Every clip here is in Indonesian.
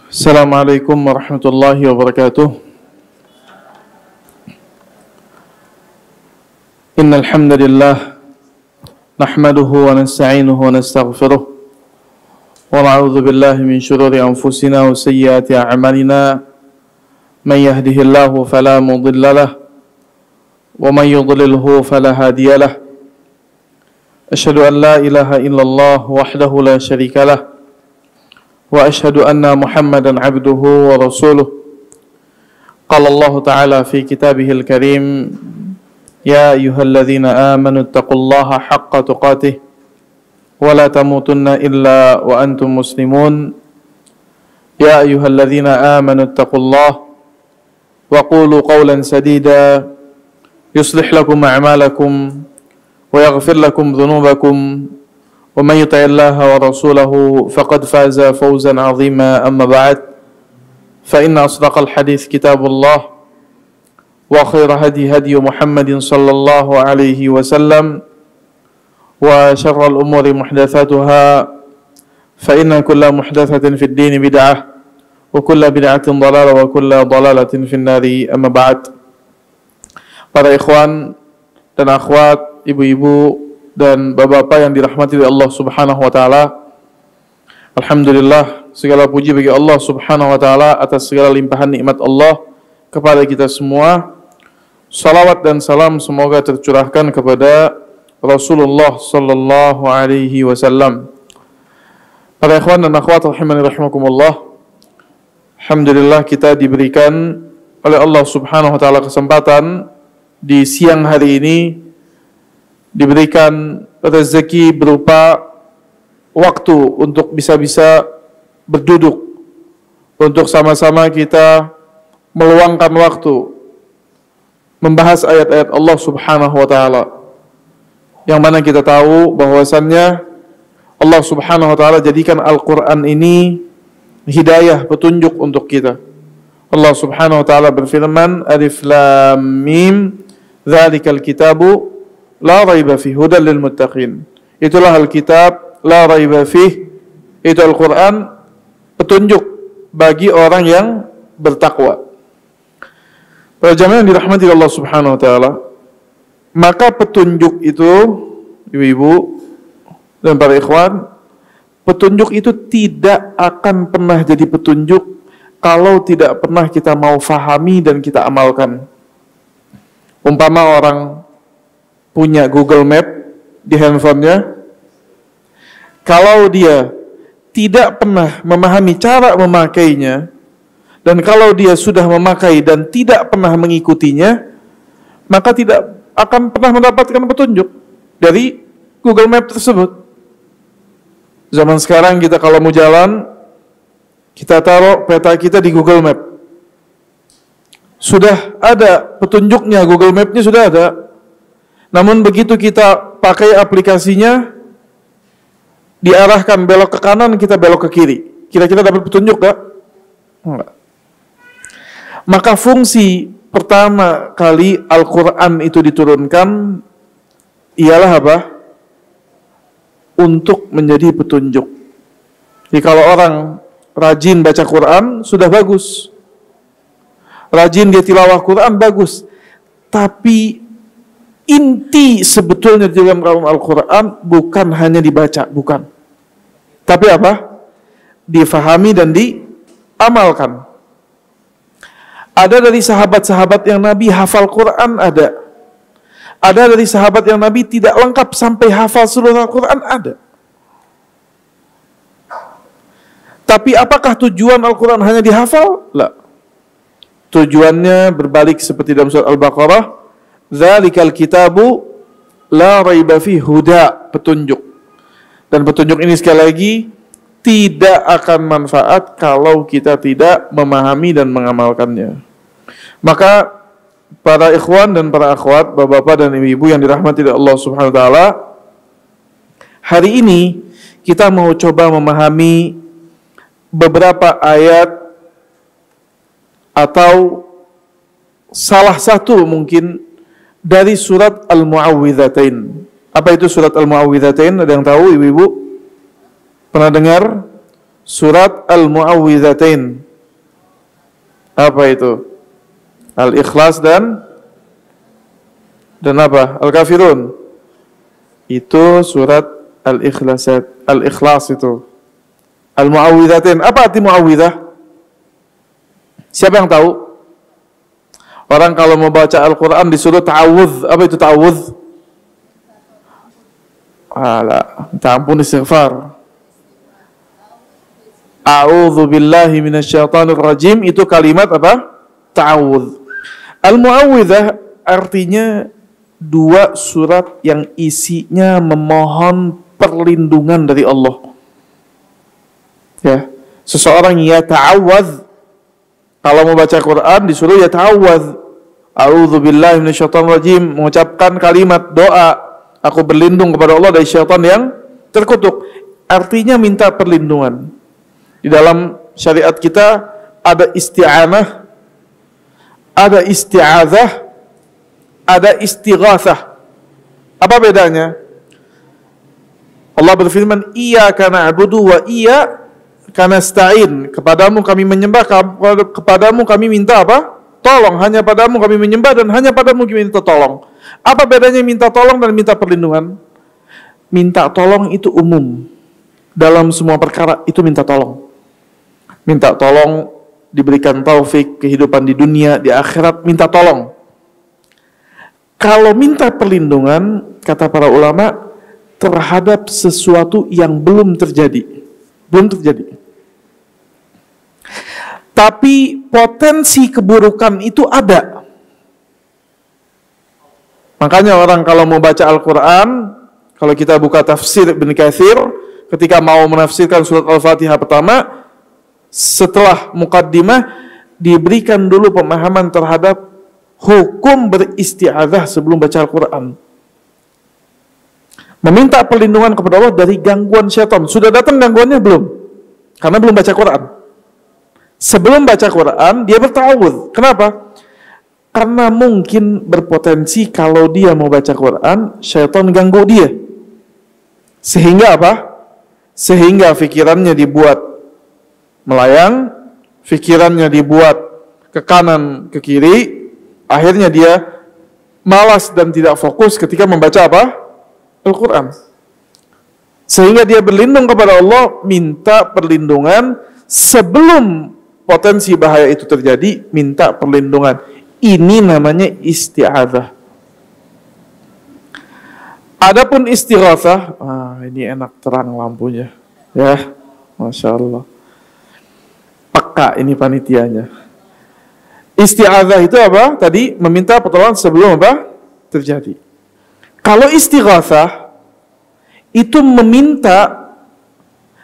Assalamualaikum warahmatullahi wabarakatuh. Innal hamdalillah nahmaduhu wa nasta'inuhu wa nastaghfiruh wa na'udzu billahi min shururi anfusina wa sayyiati a'malina. Man yahdihillahu fala mudilla lahu wa man yudlilhu fala hadiya lahu. Asyhadu an la ilaha illallah wahdahu la syarika lahu wa asyhadu anna Muhammadan abduhu wa rasuluh. Qala Allah Ta'ala fi kitabihil karim, ya ayyuhalladzina amanu taqullaha haqqa tuqatih wa la tamutunna illa wa antum muslimun. Ya ayyuhalladzina amanu taqullaha wa qulu qawlan sadida yuslih lakum a'malakum wa yaghfir lakum dhunubakum wa man yuti'illaha wa rasulahu faqad faza fawzan 'azima. Amma ba'd, fa inna asdaqal hadits kitabullah wa khairal hadi hadi Muhammadin sallallahu alaihi wasallam wa syarrul umuri muhdatsatuha fa inna kulla muhdatsatin fid din bid'ah wa kulla bid'atin dhalalah wa kulla dhalalatin fin nari. Amma ba'd. Para ikhwan dan akhwat, ibu-ibu dan bapak-bapak yang dirahmati oleh Allah Subhanahu wa taala, alhamdulillah, segala puji bagi Allah Subhanahu wa taala atas segala limpahan nikmat Allah kepada kita semua. Salawat dan salam semoga tercurahkan kepada Rasulullah sallallahu alaihi wasallam. Para ikhwan dan akhwat rahimani rahimakumullah, alhamdulillah kita diberikan oleh Allah Subhanahu wa taala kesempatan di siang hari ini, diberikan rezeki berupa waktu untuk bisa-bisa berduduk untuk sama-sama kita meluangkan waktu membahas ayat-ayat Allah Subhanahu wa taala, yang mana kita tahu bahwasannya Allah Subhanahu wa taala jadikan Al-Qur'an ini hidayah, petunjuk untuk kita. Allah Subhanahu wa taala berfirman, Alif Lam Mim, dzalikal kitabu la raiba fihi hudal lil muttaqin. Itulah Alkitab, la raiba fihi, itu Al-Qur'an, petunjuk bagi orang yang bertakwa. Para jamaah yang dirahmati Allah Subhanahu wa taala, maka petunjuk itu, ibu-ibu dan para ikhwan, petunjuk itu tidak akan pernah jadi petunjuk kalau tidak pernah kita mau fahami dan kita amalkan. Umpama orang punya Google Map di handphonenya, kalau dia tidak pernah memahami cara memakainya, dan kalau dia sudah memakai dan tidak pernah mengikutinya, maka tidak akan pernah mendapatkan petunjuk dari Google Map tersebut. Zaman sekarang kita kalau mau jalan, kita taruh peta kita di Google Map. Sudah ada petunjuknya, Google Map-nya sudah ada. Namun begitu kita pakai aplikasinya, diarahkan belok ke kanan, kita belok ke kiri. Kira-kira dapat petunjuk gak? Enggak. Maka fungsi pertama kali Al-Quran itu diturunkan ialah apa? Untuk menjadi petunjuk. Jadi kalau orang rajin baca Quran, sudah bagus. Rajin dia tilawah Quran, bagus. Tapi inti sebetulnya di dalam Al-Quran bukan hanya dibaca, bukan. Tapi apa? Difahami dan diamalkan. Ada dari sahabat-sahabat yang Nabi hafal Quran, ada. Ada dari sahabat yang Nabi tidak lengkap sampai hafal seluruh Al-Quran, ada. Tapi apakah tujuan Al-Quran hanya dihafal? La. Tujuannya berbalik seperti dalam surat Al-Baqarah, dzalikal kitabu la raiba fihi huda, petunjuk. Dan petunjuk ini sekali lagi tidak akan manfaat kalau kita tidak memahami dan mengamalkannya. Maka para ikhwan dan para akhwat, bapak-bapak dan ibu-ibu yang dirahmati oleh Allah Subhanahu wa taala, hari ini kita mau coba memahami beberapa ayat atau salah satu mungkin dari surat Al-Mu'awwidzatain. Apa itu surat Al-Mu'awwidzatain? Ada yang tahu, ibu-ibu? Pernah dengar? surat Al-Mu'awwidzatain. Apa itu? Al-Ikhlas dan apa? Al-Kafirun. Itu surat Al-Ikhlas itu. Al-Mu'awwidzatain. Apa arti mu'awwidzah? Siapa yang tahu? Orang kalau mau baca Al-Quran disuruh ta'awudz. Apa itu ta'awudz? Alah, minta ampun, istighfar. A'udzu billahi minasyaitonir rajim, itu kalimat apa? Ta'awudz. Al-Mu'awwidzah artinya dua surat yang isinya memohon perlindungan dari Allah. Ya, seseorang ya ta'awwadz, kalau mau baca Quran disuruh ya ta'awwadz. A'udzu billahi minasyaitonir rajim, mengucapkan kalimat doa, aku berlindung kepada Allah dari syaitan yang terkutuk. Artinya minta perlindungan. Di dalam syariat kita ada isti'anah, ada isti'adzah, ada istighatsah. Apa bedanya? Allah berfirman, iyyaka na'budu wa iyyaka nasta'in. Kepadamu kami menyembah, kepadamu kami minta apa? Tolong. Hanya padamu kami menyembah dan hanya padamu kami minta tolong. Apa bedanya minta tolong dan minta perlindungan? Minta tolong itu umum. Dalam semua perkara itu minta tolong. Minta tolong diberikan taufik kehidupan di dunia, di akhirat, minta tolong. Kalau minta perlindungan, kata para ulama, terhadap sesuatu yang belum terjadi. Belum terjadi. Tapi potensi keburukan itu ada. Makanya orang kalau mau baca Al-Quran, kalau kita buka tafsir Ibnu Katsir, ketika mau menafsirkan surat Al-Fatihah pertama, setelah muqaddimah, diberikan dulu pemahaman terhadap hukum beristi'adzah sebelum baca Al-Quran. Meminta perlindungan kepada Allah dari gangguan syaitan. Sudah datang gangguannya belum? Karena belum baca Quran. Sebelum baca Quran, dia berta'awudz. Kenapa? Karena mungkin berpotensi kalau dia mau baca Quran, syaitan ganggu dia. Sehingga apa? Sehingga fikirannya dibuat melayang, fikirannya dibuat ke kanan, ke kiri, akhirnya dia malas dan tidak fokus ketika membaca apa? Al-Quran. Sehingga dia berlindung kepada Allah, minta perlindungan sebelum potensi bahaya itu terjadi, minta perlindungan. Ini namanya isti'adzah. Adapun istighatsah, ini enak terang lampunya, ya, masya Allah. Peka ini panitianya. Isti'adzah itu apa? Tadi meminta pertolongan sebelum apa? Terjadi. Kalau istighatsah itu meminta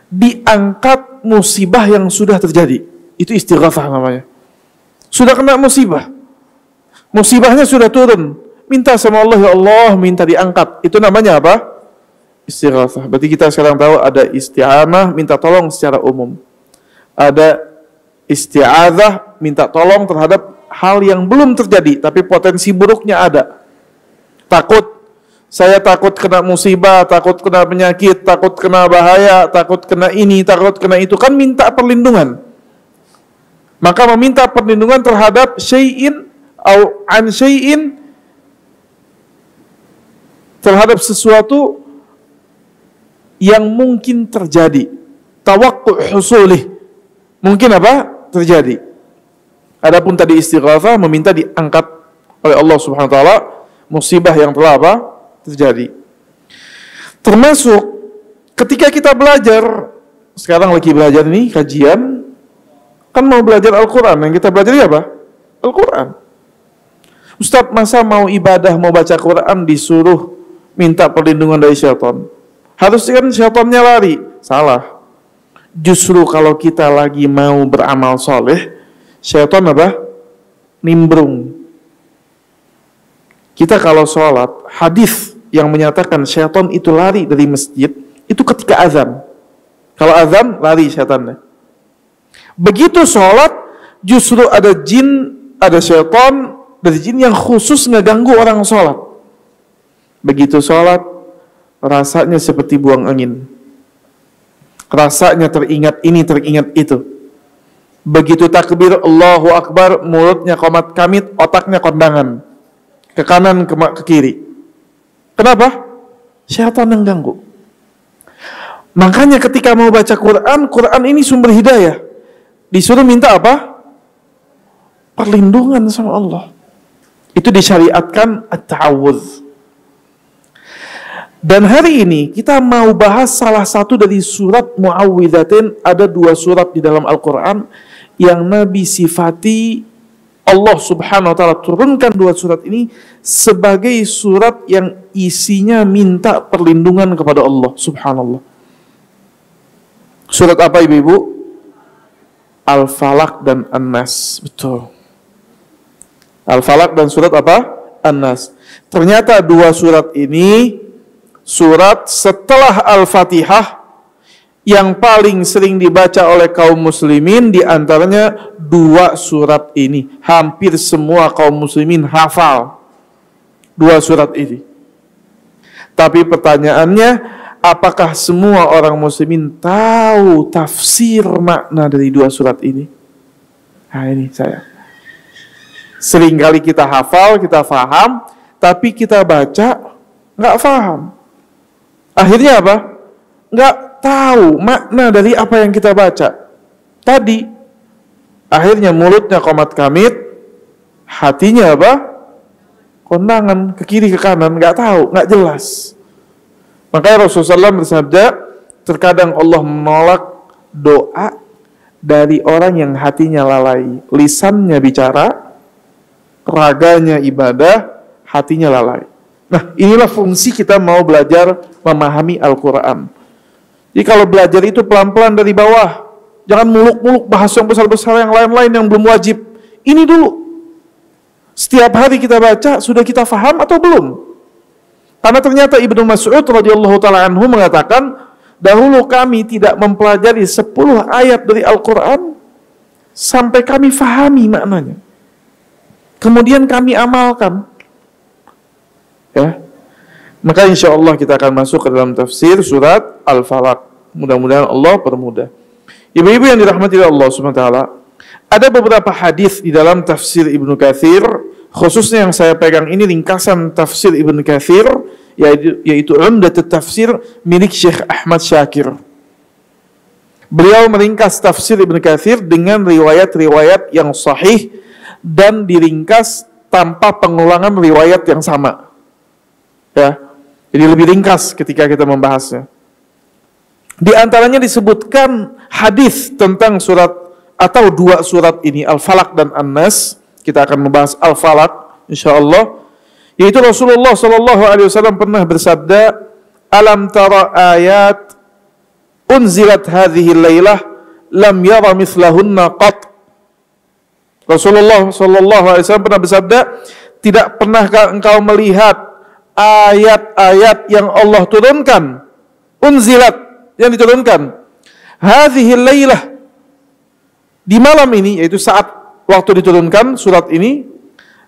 diangkat musibah yang sudah terjadi. Itu istighatsah namanya. Sudah kena musibah. Musibahnya sudah turun. Minta sama Allah, ya Allah, minta diangkat. Itu namanya apa? Istighatsah. Berarti kita sekarang tahu ada isti'anah, minta tolong secara umum. Ada isti'adzah, minta tolong terhadap hal yang belum terjadi, tapi potensi buruknya ada. Saya takut kena musibah, takut kena penyakit, takut kena bahaya, takut kena ini, takut kena itu. Kan minta perlindungan. Maka meminta perlindungan terhadap syai'in au an syai'in, terhadap sesuatu yang mungkin terjadi. Tawaqqu'u husulih. Mungkin apa? Terjadi. Adapun tadi istighatsah meminta diangkat oleh Allah Subhanahu wa taala musibah yang telah apa? Terjadi. Termasuk ketika kita belajar, sekarang lagi belajar nih kajian, kan mau belajar Al-Quran, yang kita belajar apa? Al-Quran. Ustaz, masa mau ibadah, mau baca Quran disuruh minta perlindungan dari syaitan? Harusnya kan syaitannya lari. Salah. Justru kalau kita lagi mau beramal soleh, syaitan apa? Nimbrung. Kita kalau sholat, hadis yang menyatakan syaitan itu lari dari masjid, itu ketika azan. Kalau azan, lari syaitannya. Begitu sholat, justru ada jin, ada syaitan dari jin yang khusus ngeganggu orang sholat. Begitu sholat, rasanya seperti buang angin. Rasanya teringat ini, teringat itu. Begitu takbir Allahu Akbar, mulutnya komat kamit, otaknya kondangan. Ke kanan, ke kiri. Kenapa? Syaitan yang ganggu. Makanya ketika mau baca Quran, Quran ini sumber hidayah. Disuruh minta apa? Perlindungan sama Allah. Itu disyariatkan at-ta'awudz. Dan hari ini kita mau bahas salah satu dari surat Mu'awwidzatain. Ada 2 surat di dalam Al-Quran yang Nabi sifati, Allah subhanahu wa ta'ala turunkan 2 surat ini sebagai surat yang isinya minta perlindungan kepada Allah subhanallah. Surat apa ibu-ibu? Al-Falaq dan An-Nas. Betul. Al-Falaq dan surat apa? An-Nas. Ternyata 2 surat ini surat setelah Al-Fatihah yang paling sering dibaca oleh kaum muslimin. Di antaranya 2 surat ini. Hampir semua kaum muslimin hafal 2 surat ini. Tapi pertanyaannya, apakah semua orang muslimin tahu tafsir makna dari 2 surat ini? Nah ini saya. Seringkali kita hafal, kita faham, tapi kita baca nggak faham. Akhirnya apa? Nggak tahu makna dari apa yang kita baca tadi. Akhirnya mulutnya komat kamit, hatinya apa? Kondangan ke kiri ke kanan, nggak tahu, nggak jelas. Makanya Rasulullah SAW bersabda, terkadang Allah menolak doa dari orang yang hatinya lalai. Lisannya bicara, raganya ibadah, hatinya lalai. Nah, inilah fungsi kita mau belajar memahami Al-Quran. Jadi kalau belajar itu pelan-pelan dari bawah. Jangan muluk-muluk bahas yang besar-besar yang lain-lain yang belum wajib. Ini dulu. Setiap hari kita baca, sudah kita faham atau belum? Karena ternyata Ibnu Mas'ud radhiyallahu ta'ala anhu mengatakan, dahulu kami tidak mempelajari 10 ayat dari Al-Quran sampai kami fahami maknanya. Kemudian kami amalkan. Ya. Maka insya Allah kita akan masuk ke dalam tafsir surat Al-Falaq. Mudah-mudahan Allah permudah. Ibu-ibu yang dirahmati Allah SWT, ada beberapa hadis di dalam tafsir Ibnu Katsir, khususnya yang saya pegang ini ringkasan tafsir Ibnu Katsir, yaitu Umdatut Tafsir milik Syekh Ahmad Syakir. Beliau meringkas tafsir Ibnu Katsir dengan riwayat-riwayat yang sahih dan diringkas tanpa pengulangan riwayat yang sama. Ya. Jadi lebih ringkas ketika kita membahasnya. Di antaranya disebutkan hadis tentang surat atau 2 surat ini, Al-Falaq dan An-Nas. Kita akan membahas Al-Falaq insyaallah. Yaitu Rasulullah SAW pernah bersabda, "Alam tara ayat unzilat hadhihi lailah lam yara mithlahunna qat." Rasulullah SAW pernah bersabda, tidak pernahkah engkau melihat ayat-ayat yang Allah turunkan, unzilat, yang diturunkan, hadhihi lailah, di malam ini, yaitu saat waktu diturunkan surat ini,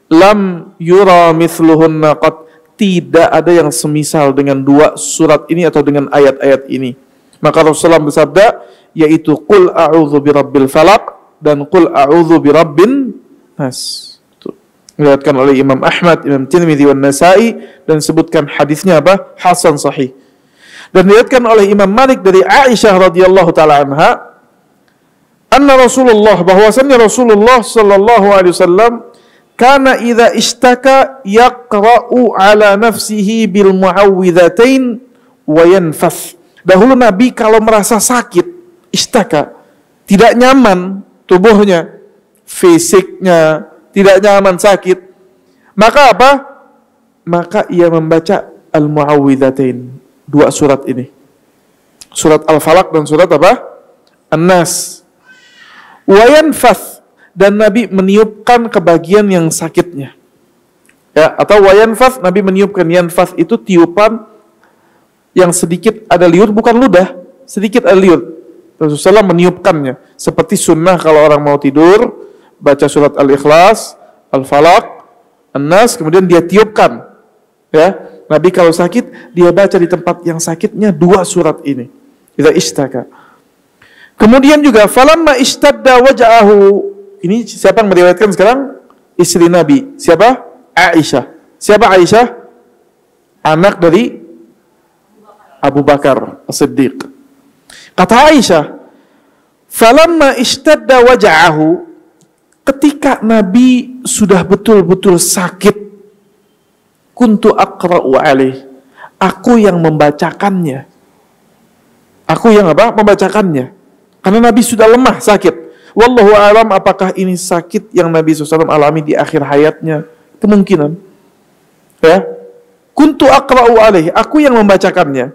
lam yura mithluhunna qat, tidak ada yang semisal dengan 2 surat ini atau dengan ayat-ayat ini. Maka Rasulullah bersabda, yaitu qul a'udzu birabbil falaq dan qul a'udzu birabbin nas. Diriwayatkan oleh Imam Ahmad, Imam Tirmidzi dan Nasa'i, dan sebutkan hadisnya apa? Hasan sahih. Dan diriwayatkan oleh Imam Malik dari Aisyah radhiyallahu taala anha, anna Rasulullah, bahwasannya Rasulullah sallallahu alaihi wasallam kana idza ishtaka yaqra'u ala nafsihi bil mu'awwidzatain wa yanfath. Dahulu Nabi kalau merasa sakit, ishtaka, tidak nyaman tubuhnya, fisiknya tidak nyaman, sakit, maka apa? Maka ia membaca al-mu'awwidzatain, 2 surat ini. Surat Al-Falaq dan surat apa? An-Nas. Wa yanfath, dan Nabi meniupkan ke bagian yang sakitnya. Ya, atau wa yanfath, Nabi meniupkan. Yanfath itu tiupan yang sedikit ada liur, bukan ludah, sedikit ada liur. Rasulullah meniupkannya. Seperti sunnah kalau orang mau tidur, baca surat Al-Ikhlas, Al-Falaq, An-Nas, kemudian dia tiupkan. Ya, Nabi kalau sakit, dia baca di tempat yang sakitnya 2 surat ini. Idza ishtaka. Kemudian juga falamma ishtadda waja'ahu. Ini siapa yang meriwayatkan sekarang? Istri Nabi. Siapa? Aisyah. Siapa Aisyah? Anak dari Abu Bakar As-Siddiq. Kata Aisyah, falamma ishtadda waja'ahu, ketika Nabi sudah betul-betul sakit, kuntu aqra'u alaih, aku yang membacakannya. Aku yang apa? Membacakannya. Karena Nabi sudah lemah, sakit. Wallahu a'lam, apakah ini sakit yang Nabi SAW alami di akhir hayatnya? Kemungkinan. Ya. Kuntu aqra'u alaih, aku yang membacakannya.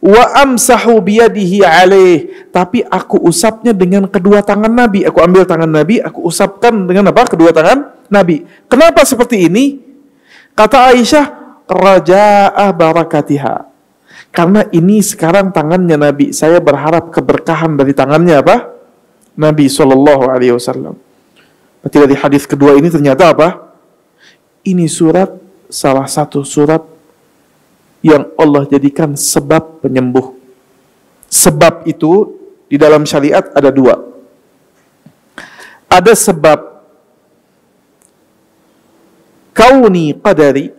Wa amsahu biyadihi alaih, tapi aku usapnya dengan kedua tangan Nabi. Aku ambil tangan Nabi, aku usapkan dengan apa? Kedua tangan Nabi. Kenapa seperti ini? Kata Aisyah, raja'a barakatiha. Karena ini sekarang tangannya Nabi, saya berharap keberkahan dari tangannya apa? Nabi SAW. Berarti dari hadis kedua ini ternyata apa? Ini surat, salah satu surat yang Allah jadikan sebab penyembuh. Sebab itu di dalam syariat ada dua. Ada sebab kauni qadari,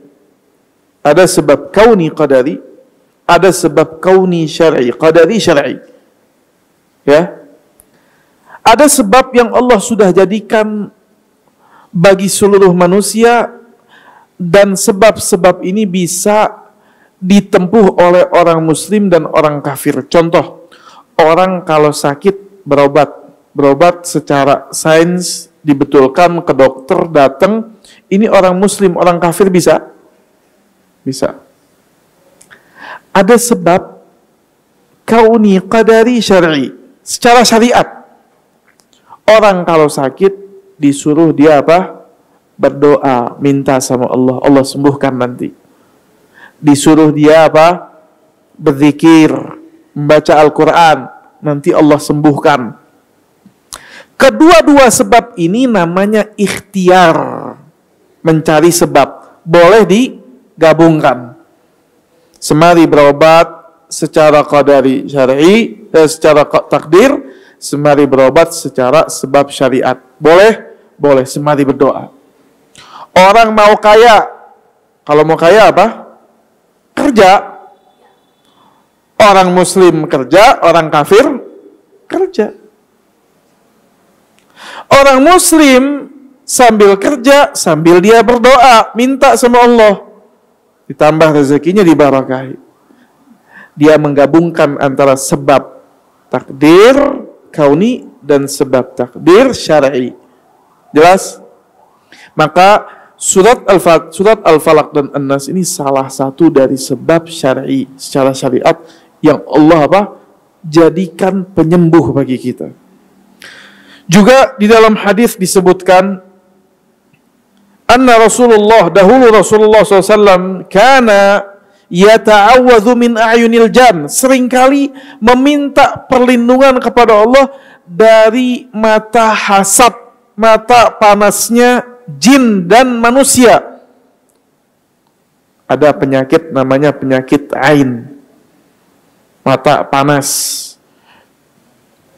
ada sebab kauni qadari, ada sebab kauni syar'i, qadari syar'i. Ya. Ada sebab yang Allah sudah jadikan bagi seluruh manusia, dan sebab-sebab ini bisa ditempuh oleh orang muslim dan orang kafir. Contoh, orang kalau sakit berobat secara sains, dibetulkan ke dokter, datang, ini orang muslim, orang kafir bisa? Bisa. Ada sebab kauni qadari syar'i, secara syariat. Orang kalau sakit disuruh dia apa? Berdoa, minta sama Allah, Allah sembuhkan nanti. Disuruh dia apa? Berzikir, membaca Al-Quran, nanti Allah sembuhkan. Kedua-dua sebab ini namanya ikhtiar, mencari sebab, boleh digabungkan. Semari berobat secara qadari syar'i, secara takdir, semari berobat secara sebab syariat. Boleh? Boleh. Semari berdoa. Orang mau kaya, kalau mau kaya apa? Kerja. Orang muslim kerja, orang kafir kerja. Orang muslim sambil kerja, sambil dia berdoa, minta sama Allah. Ditambah rezekinya, dibarakahi. Dia menggabungkan antara sebab takdir kauni dan sebab takdir syar'i. Jelas? Maka surat Al-Falaq dan An-Nas ini salah satu dari sebab syar'i, secara syariat, yang Allah apa? Jadikan penyembuh bagi kita. Juga di dalam hadis disebutkan, anna Rasulullah, dahulu Rasulullah SAW kana yata'awwadhu min a'yunil jan, seringkali meminta perlindungan kepada Allah dari mata hasad, mata panasnya jin dan manusia. Ada penyakit namanya penyakit ain, mata panas.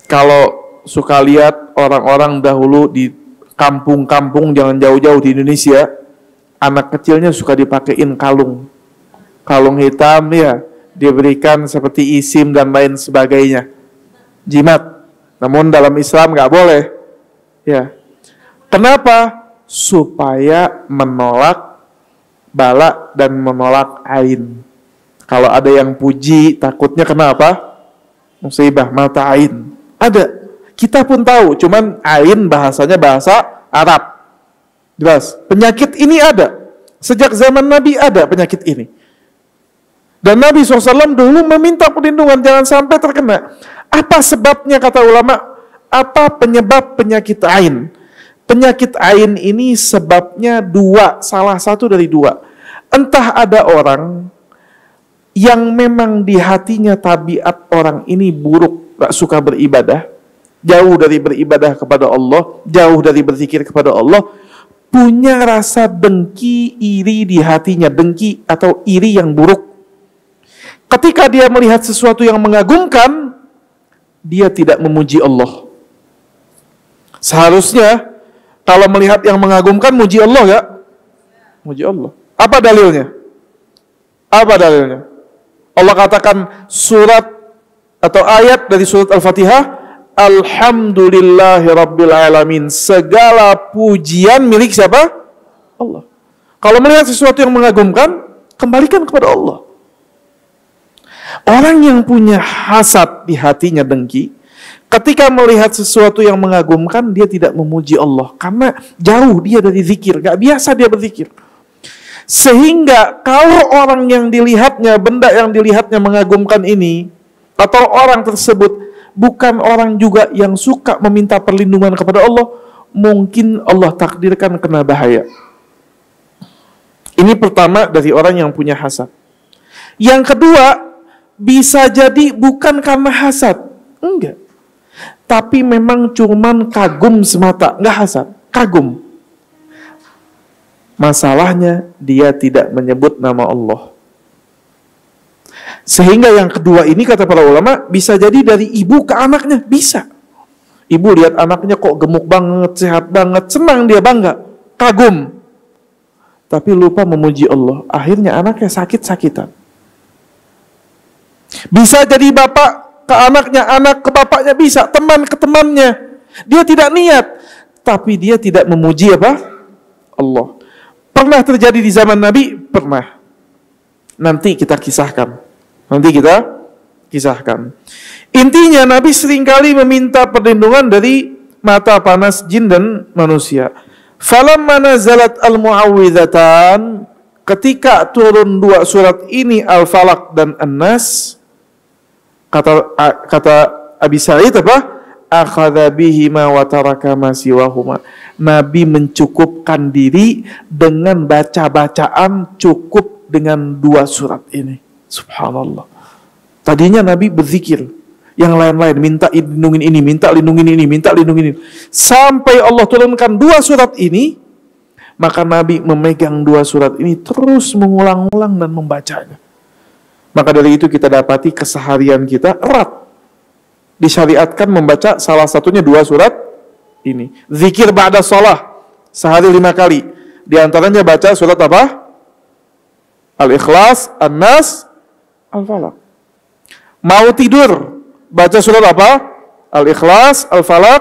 Kalau suka lihat orang-orang dahulu di kampung-kampung, jangan jauh-jauh di Indonesia, anak kecilnya suka dipakein kalung hitam, ya, diberikan seperti isim dan lain sebagainya, jimat. Namun dalam Islam nggak boleh, ya. Kenapa? Supaya menolak bala dan menolak ain. Kalau ada yang puji, takutnya kenapa? Musibah, mata ain. Ada. Kita pun tahu, cuman ain bahasanya bahasa Arab. Jelas, penyakit ini ada. Sejak zaman Nabi ada penyakit ini. Dan Nabi SAW dulu meminta perlindungan, jangan sampai terkena. Apa sebabnya kata ulama? Apa penyebab penyakit ain? Penyakit ain ini sebabnya dua, salah satu dari dua. Entah ada orang yang memang di hatinya tabiat orang ini buruk, gak suka beribadah, jauh dari beribadah kepada Allah, jauh dari berzikir kepada Allah, punya rasa dengki, iri di hatinya, dengki atau iri yang buruk. Ketika dia melihat sesuatu yang mengagumkan, dia tidak memuji Allah. Seharusnya kalau melihat yang mengagumkan, muji Allah ya? Muji Allah. Apa dalilnya? Apa dalilnya? Allah katakan surat atau ayat dari surat Al-Fatihah, Alhamdulillahi Rabbil Alamin. Segala pujian milik siapa? Allah. Kalau melihat sesuatu yang mengagumkan, kembalikan kepada Allah. Orang yang punya hasad di hatinya, dengki, ketika melihat sesuatu yang mengagumkan, dia tidak memuji Allah. Karena jauh dia dari zikir, gak biasa dia berzikir. Sehingga kalau orang yang dilihatnya, benda yang dilihatnya mengagumkan ini, atau orang tersebut bukan orang juga yang suka meminta perlindungan kepada Allah, mungkin Allah takdirkan kena bahaya. Ini pertama dari orang yang punya hasad. Yang kedua, bisa jadi bukan karena hasad. Enggak. Tapi memang cuman kagum semata. Enggak hasad, kagum. Masalahnya dia tidak menyebut nama Allah. Sehingga yang kedua ini kata para ulama, bisa jadi dari ibu ke anaknya. Bisa. Ibu lihat anaknya kok gemuk banget, sehat banget, senang dia, bangga, kagum. Tapi lupa memuji Allah. Akhirnya anaknya sakit-sakitan. Bisa jadi bapak ke anaknya, anak ke bapaknya, bisa, teman ke temannya. Dia tidak niat, tapi dia tidak memuji apa? Allah. Pernah terjadi di zaman Nabi? Pernah. Nanti kita kisahkan. Intinya Nabi seringkali meminta perlindungan dari mata panas jin dan manusia. Falamma nazalat al-mu'awwidhatan, ketika turun dua surat ini, Al-Falaq dan An-Nas, kata Abi Sa'id apa? Akhadha bihima wa taraka ma siwahuma. Nabi mencukupkan diri dengan baca-bacaan cukup dengan dua surat ini. Subhanallah. Tadinya Nabi berzikir yang lain-lain, minta lindungin ini, minta lindungin ini, minta lindungin ini. Sampai Allah turunkan dua surat ini, maka Nabi memegang dua surat ini terus mengulang-ulang dan membacanya. Maka dari itu kita dapati keseharian kita erat disyariatkan membaca salah satunya dua surat ini. Zikir ba'da shalah sehari 5 kali. Di antaranya baca surat apa? Al-Ikhlas, An-Nas, Al-Falaq. Mau tidur, baca surat apa? Al-Ikhlas, Al-Falaq,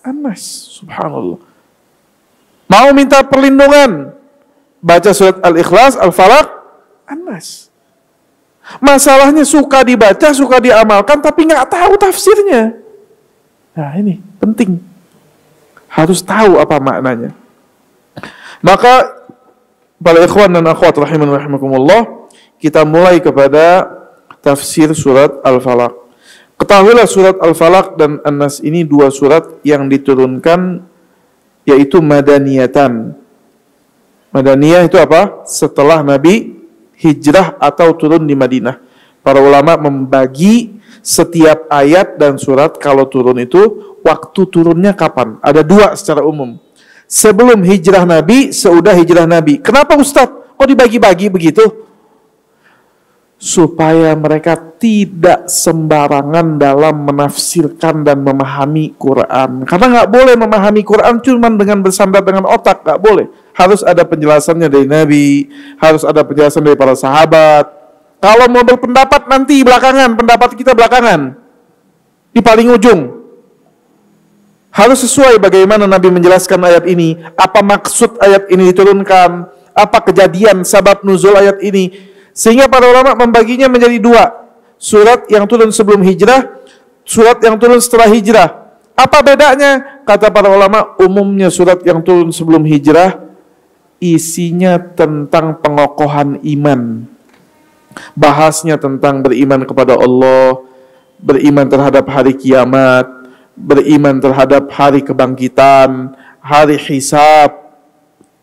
An-Nas. Subhanallah. Mau minta perlindungan, baca surat Al-Ikhlas, Al-Falaq, An-Nas. Masalahnya suka dibaca, suka diamalkan, tapi nggak tahu tafsirnya. Nah ini penting. Harus tahu apa maknanya. Maka para ikhwan dan akhwat rahiman rahimakumullah, kita mulai kepada tafsir surat Al-Falaq. Ketahuilah surat Al-Falaq dan An-Nas ini dua surat yang diturunkan, yaitu madaniyatan. Madaniyah itu apa? Setelah Nabi hijrah atau turun di Madinah. Para ulama membagi setiap ayat dan surat kalau turun itu, waktu turunnya kapan? Ada dua secara umum. Sebelum hijrah Nabi, seudah hijrah Nabi. Kenapa Ustadz? Kok dibagi-bagi begitu? Supaya mereka tidak sembarangan dalam menafsirkan dan memahami Quran. Karena nggak boleh memahami Quran cuma dengan bersandar dengan otak, nggak boleh. Harus ada penjelasannya dari Nabi, harus ada penjelasan dari para sahabat. Kalau mau berpendapat nanti belakangan, pendapat kita belakangan, di paling ujung. Harus sesuai bagaimana Nabi menjelaskan ayat ini, apa maksud ayat ini diturunkan, apa kejadian, sabab nuzul ayat ini. Sehingga para ulama membaginya menjadi dua. Surat yang turun sebelum hijrah, surat yang turun setelah hijrah. Apa bedanya? Kata para ulama, umumnya surat yang turun sebelum hijrah isinya tentang pengokohan iman. Bahasnya tentang beriman kepada Allah, beriman terhadap hari kiamat, beriman terhadap hari kebangkitan, hari hisab.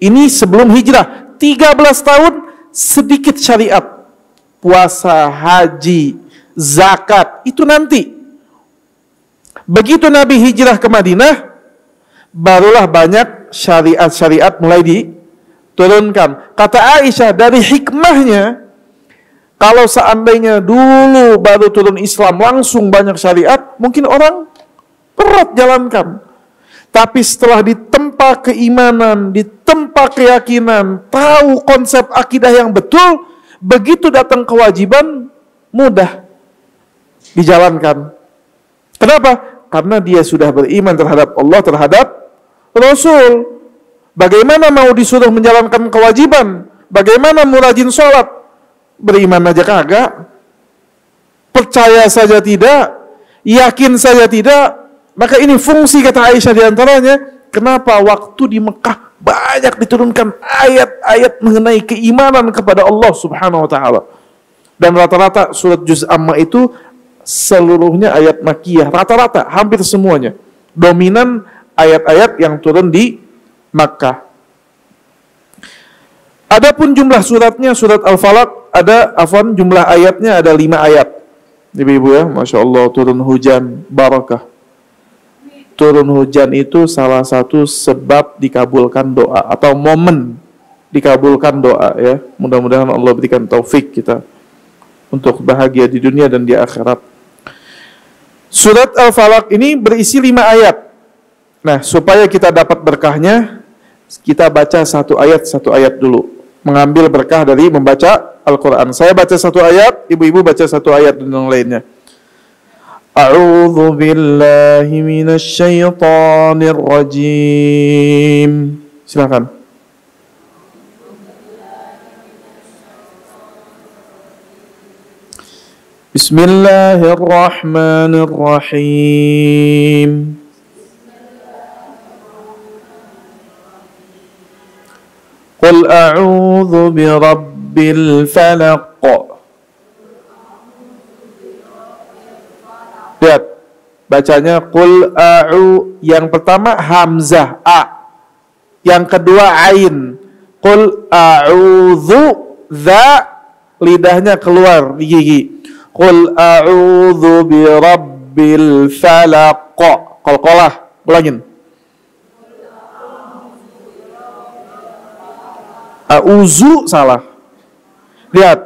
Ini sebelum hijrah, 13 tahun sedikit syariat. Puasa, haji, zakat, itu nanti. Begitu Nabi hijrah ke Madinah, barulah banyak syariat-syariat mulai diturunkan. Kata Aisyah, dari hikmahnya, Kalau seandainya dulu baru turun Islam langsung banyak syariat, mungkin orang berat jalankan. Tapi setelah ditempa keimanan, ditempa keyakinan, tahu konsep akidah yang betul, begitu datang kewajiban, mudah dijalankan. Kenapa? Karena dia sudah beriman terhadap Allah, terhadap Rasul. Bagaimana mau disuruh menjalankan kewajiban? Bagaimana mau rajin sholat? Beriman aja kagak, percaya saja tidak, yakin saja tidak. Maka ini fungsi, kata Aisyah diantaranya, kenapa waktu di Mekah banyak diturunkan ayat-ayat mengenai keimanan kepada Allah Subhanahu wa Ta'ala. Dan rata-rata surat Juz Amma itu seluruhnya ayat Makkiyah, rata-rata hampir semuanya dominan ayat-ayat yang turun di Makkah. Adapun jumlah suratnya, surat Al-Falaq jumlah ayatnya ada 5 ayat. Ibu-ibu ya, Masya Allah, turun hujan, barakah. Turun hujan itu salah satu sebab dikabulkan doa, atau momen dikabulkan doa ya. Mudah-mudahan Allah berikan taufik kita untuk bahagia di dunia dan di akhirat. Surat Al-Falaq ini berisi 5 ayat. Nah, supaya kita dapat berkahnya, kita baca satu ayat dulu. Mengambil berkah dari membaca Al-Quran. Saya baca satu ayat, ibu-ibu baca satu ayat dan yang lainnya. A'udzu billahi minasy syaithanir rajim. Silakan. Bismillahirrahmanirrahim. Qul a'udzu birabbil falaq. Lihat, bacanya qul yang pertama hamzah a, yang kedua ain. Qul a'udzu, za lidahnya keluar di gigi. Qul a'udzu birabbil falaq. Qalqalah, ulangin. A'udzu salah. Lihat,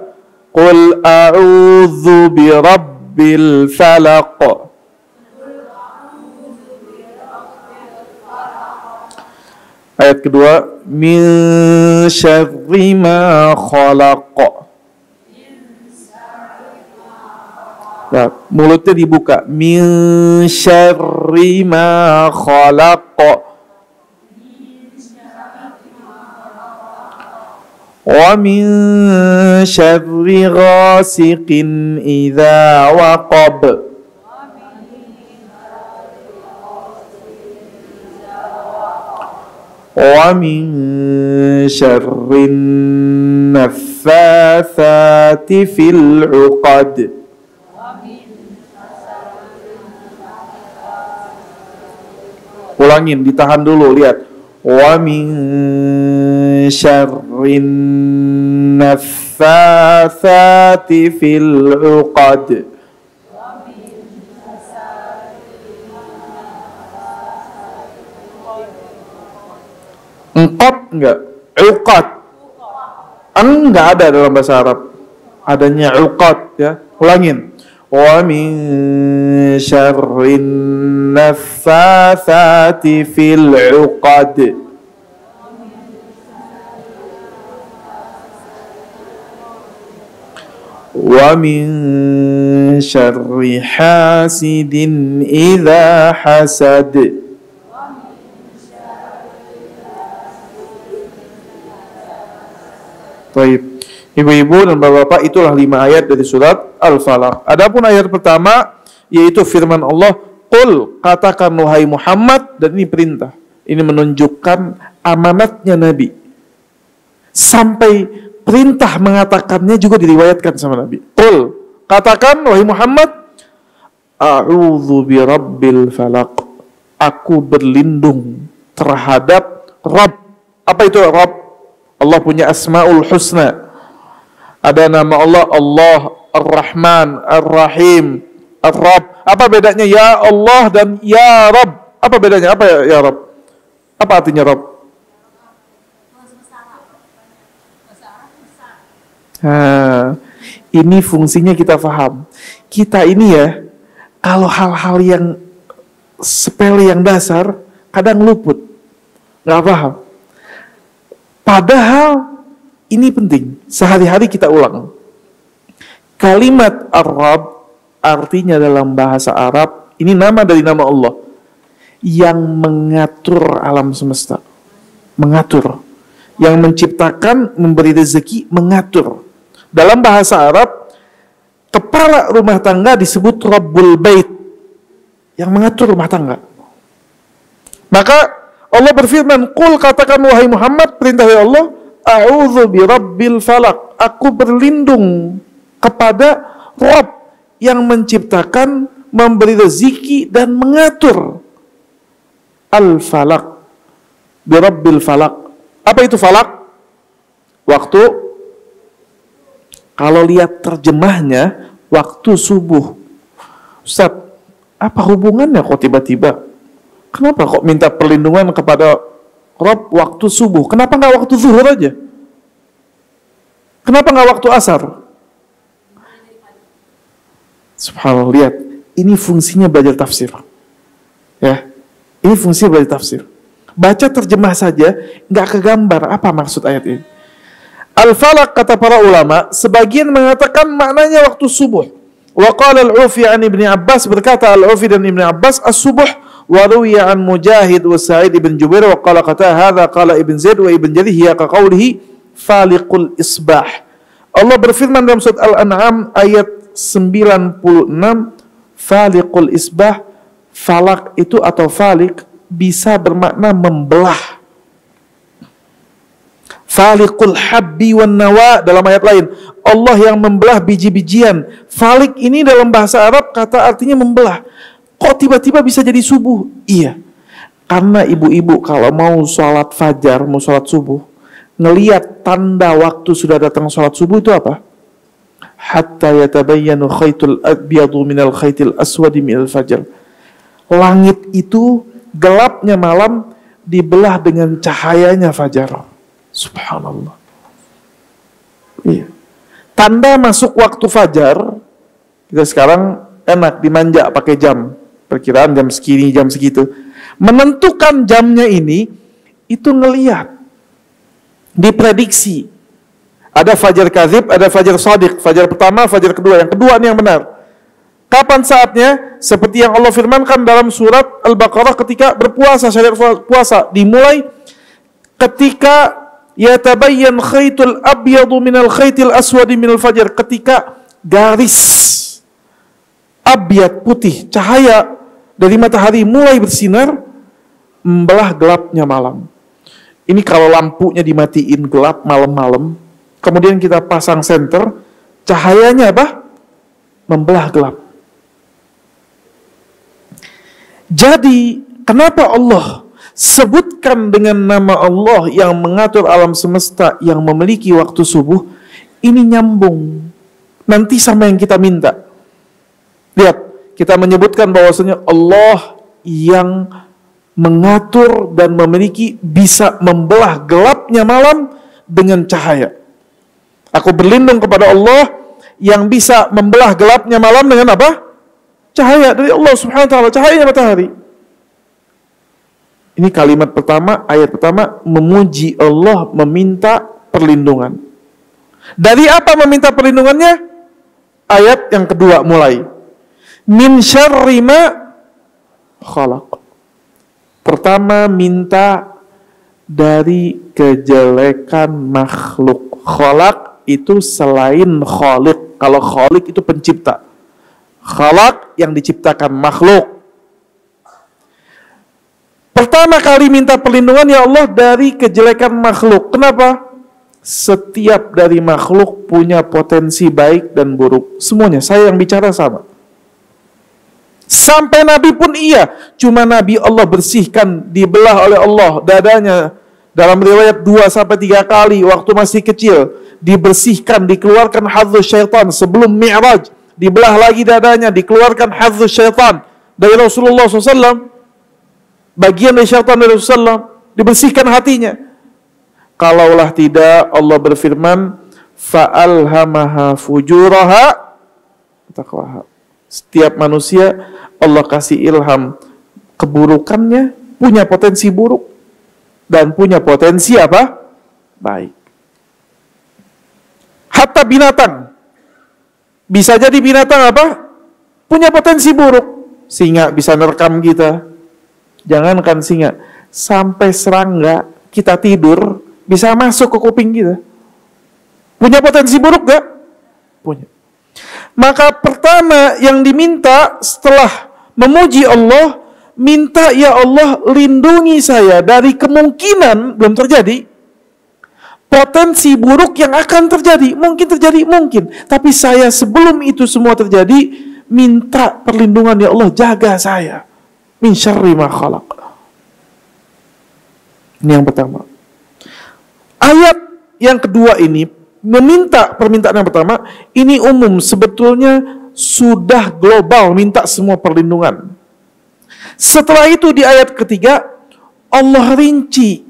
qul a'udzu birabbil falaq. Ayat kedua, min syarri ma khalaq. Nah, mulutnya dibuka. Min syarri ma khalaq. Wa min syarri ghasiqin idza waqab. Wa min syarrin naffatsati fil 'uqad. Ulangin, ditahan dulu, lihat. Wa min syarrin naffatsati fil 'uqad. Engkot enggak? Uqad. Enggak ada dalam bahasa Arab. Adanya uqad ya. Ulangin. Wa min syarrin naffatsati fil 'uqad. Wa min syarri hasidin idza hasad. Baik. Ibu-ibu dan bapak-bapak, itulah 5 ayat dari surat Al-Falaq. Adapun ayat pertama yaitu firman Allah, "Qul," katakan wahai Muhammad, dan ini perintah. Ini menunjukkan amanatnya Nabi. Sampai perintah mengatakannya juga diriwayatkan sama Nabi. "Qul," katakan wahai Muhammad, "A'udzu birabbil falaq." Aku berlindung terhadap Rabb. Apa itu Rabb? Allah punya Asmaul Husna. Ada nama Allah, Allah Ar-Rahman, Ar-Rahim, Ar-Rabb. Apa bedanya ya Allah dan ya Rabb? Apa bedanya? Apa ya Rabb? Apa artinya Rabb? Ini fungsinya kita paham. Kita ini ya, kalau hal-hal yang sepele, yang dasar, kadang luput, nggak paham. Padahal ini penting, sehari-hari kita ulang. Kalimat Ar-Rabb artinya dalam bahasa Arab, ini nama dari nama Allah, yang mengatur alam semesta. Mengatur. Yang menciptakan, memberi rezeki, mengatur. Dalam bahasa Arab, kepala rumah tangga disebut Rabbul Bait, yang mengatur rumah tangga. Maka Allah berfirman, "Qul," katakan wahai Muhammad, perintah dari Allah, "A'udzu birabbil falaq." Aku berlindung kepada Rabb yang menciptakan, memberi rezeki dan mengatur. Al-falaq, birabbil falaq. Apa itu falak? Waktu. Kalau lihat terjemahnya, waktu subuh. Ustaz, apa hubungannya kok tiba-tiba? Kenapa kok minta perlindungan kepada Rabb waktu subuh? Kenapa nggak waktu zuhur aja? Kenapa nggak waktu asar? Subhanallah, lihat. Ini fungsinya belajar tafsir. Ya, ini fungsinya belajar tafsir. Baca terjemah saja, nggak kegambar apa maksud ayat ini. Al-falaq, kata para ulama, sebagian mengatakan maknanya waktu subuh. Wa qala al-Ufi an Ibni Abbas, berkata al-Ufi dan Ibni Abbas, as-subuh wa ruwiya an Mujahid wa Sa'id ibn Jubair wa qala kata hadha qala Ibn Zaid wa Ibn Jari hiya ka qawlihi faliqul isbah. Allah berfirman dalam surat Al-An'am ayat 96, faliqul isbah. Falak itu atau falik bisa bermakna membelah. Faliqul habbi wan nawa dalam ayat lain, Allah yang membelah biji-bijian. Falik ini dalam bahasa Arab kata artinya membelah. Kok tiba-tiba bisa jadi subuh? Iya, karena ibu-ibu kalau mau sholat fajar, mau sholat subuh, ngelihat tanda waktu sudah datang sholat subuh itu apa? Hatta yatabayyanu khaytul abyadu minal khaytil aswadi minal fajr. Langit itu gelapnya malam dibelah dengan cahayanya fajar. Subhanallah. Iya. Tanda masuk waktu fajar, kita sekarang enak dimanja pakai jam, perkiraan jam segini, jam segitu. Menentukan jamnya ini, itu ngelihat, diprediksi. Ada fajar kadzib, ada fajar shadiq. Fajar pertama, fajar kedua. Yang kedua ini yang benar. Kapan saatnya? Seperti yang Allah firmankan dalam surat Al-Baqarah ketika berpuasa, syariat puasa. Dimulai ketika yatabayyan khaytul abyadu minal khaytil aswadi minal fajar. Ketika garis abyad, putih, cahaya dari matahari mulai bersinar, membelah gelapnya malam. Ini kalau lampunya dimatiin gelap malam-malam, kemudian kita pasang senter, cahayanya apa? Membelah gelap. Jadi, kenapa Allah sebutkan dengan nama Allah yang mengatur alam semesta, yang memiliki waktu subuh? Ini nyambung nanti sama yang kita minta. Lihat, kita menyebutkan bahwasanya Allah yang mengatur dan memiliki, bisa membelah gelapnya malam dengan cahaya. Aku berlindung kepada Allah yang bisa membelah gelapnya malam dengan apa? Cahaya dari Allah subhanahu wa ta'ala, cahayanya matahari. Ini kalimat pertama, ayat pertama, memuji Allah, meminta perlindungan. Dari apa meminta perlindungannya? Ayat yang kedua mulai. Min syarri ma khalaq. Pertama, minta dari kejelekan makhluk. Khalaq itu selain khaliq. Kalau khaliq itu pencipta. Khalaq yang diciptakan makhluk. Pertama kali minta perlindungan, ya Allah, dari kejelekan makhluk. Kenapa? Setiap dari makhluk punya potensi baik dan buruk. Semuanya, saya yang bicara sama. Sampai Nabi pun iya. Cuma Nabi Allah bersihkan, dibelah oleh Allah dadanya. Dalam riwayat 2-3 kali waktu masih kecil. Dibersihkan, dikeluarkan hadzus syaitan sebelum mi'raj. Dibelah lagi dadanya, dikeluarkan hadzus syaitan dari Rasulullah SAW. Bagian dari syaitan dari Rasulullah, dibersihkan hatinya. Kalaulah tidak, Allah berfirman, fa'alhamaha fujuraha taqwaha. Setiap manusia Allah kasih ilham keburukannya, punya potensi buruk dan punya potensi apa? Baik. Hatta binatang. Bisa jadi binatang apa? Punya potensi buruk. Singa bisa nerekam kita. Jangankan singa, sampai serangga kita tidur bisa masuk ke kuping kita. Punya potensi buruk gak? Punya. Maka pertama yang diminta setelah memuji Allah, minta ya Allah lindungi saya dari kemungkinan belum terjadi, potensi buruk yang akan terjadi. Mungkin terjadi, mungkin. Tapi saya sebelum itu semua terjadi, minta perlindungan ya Allah, jaga saya min syarri ma khalaq. Ini yang pertama. Ayat yang kedua ini meminta permintaan yang pertama, ini umum, sebetulnya sudah global, minta semua perlindungan. Setelah itu di ayat ketiga Allah rinci.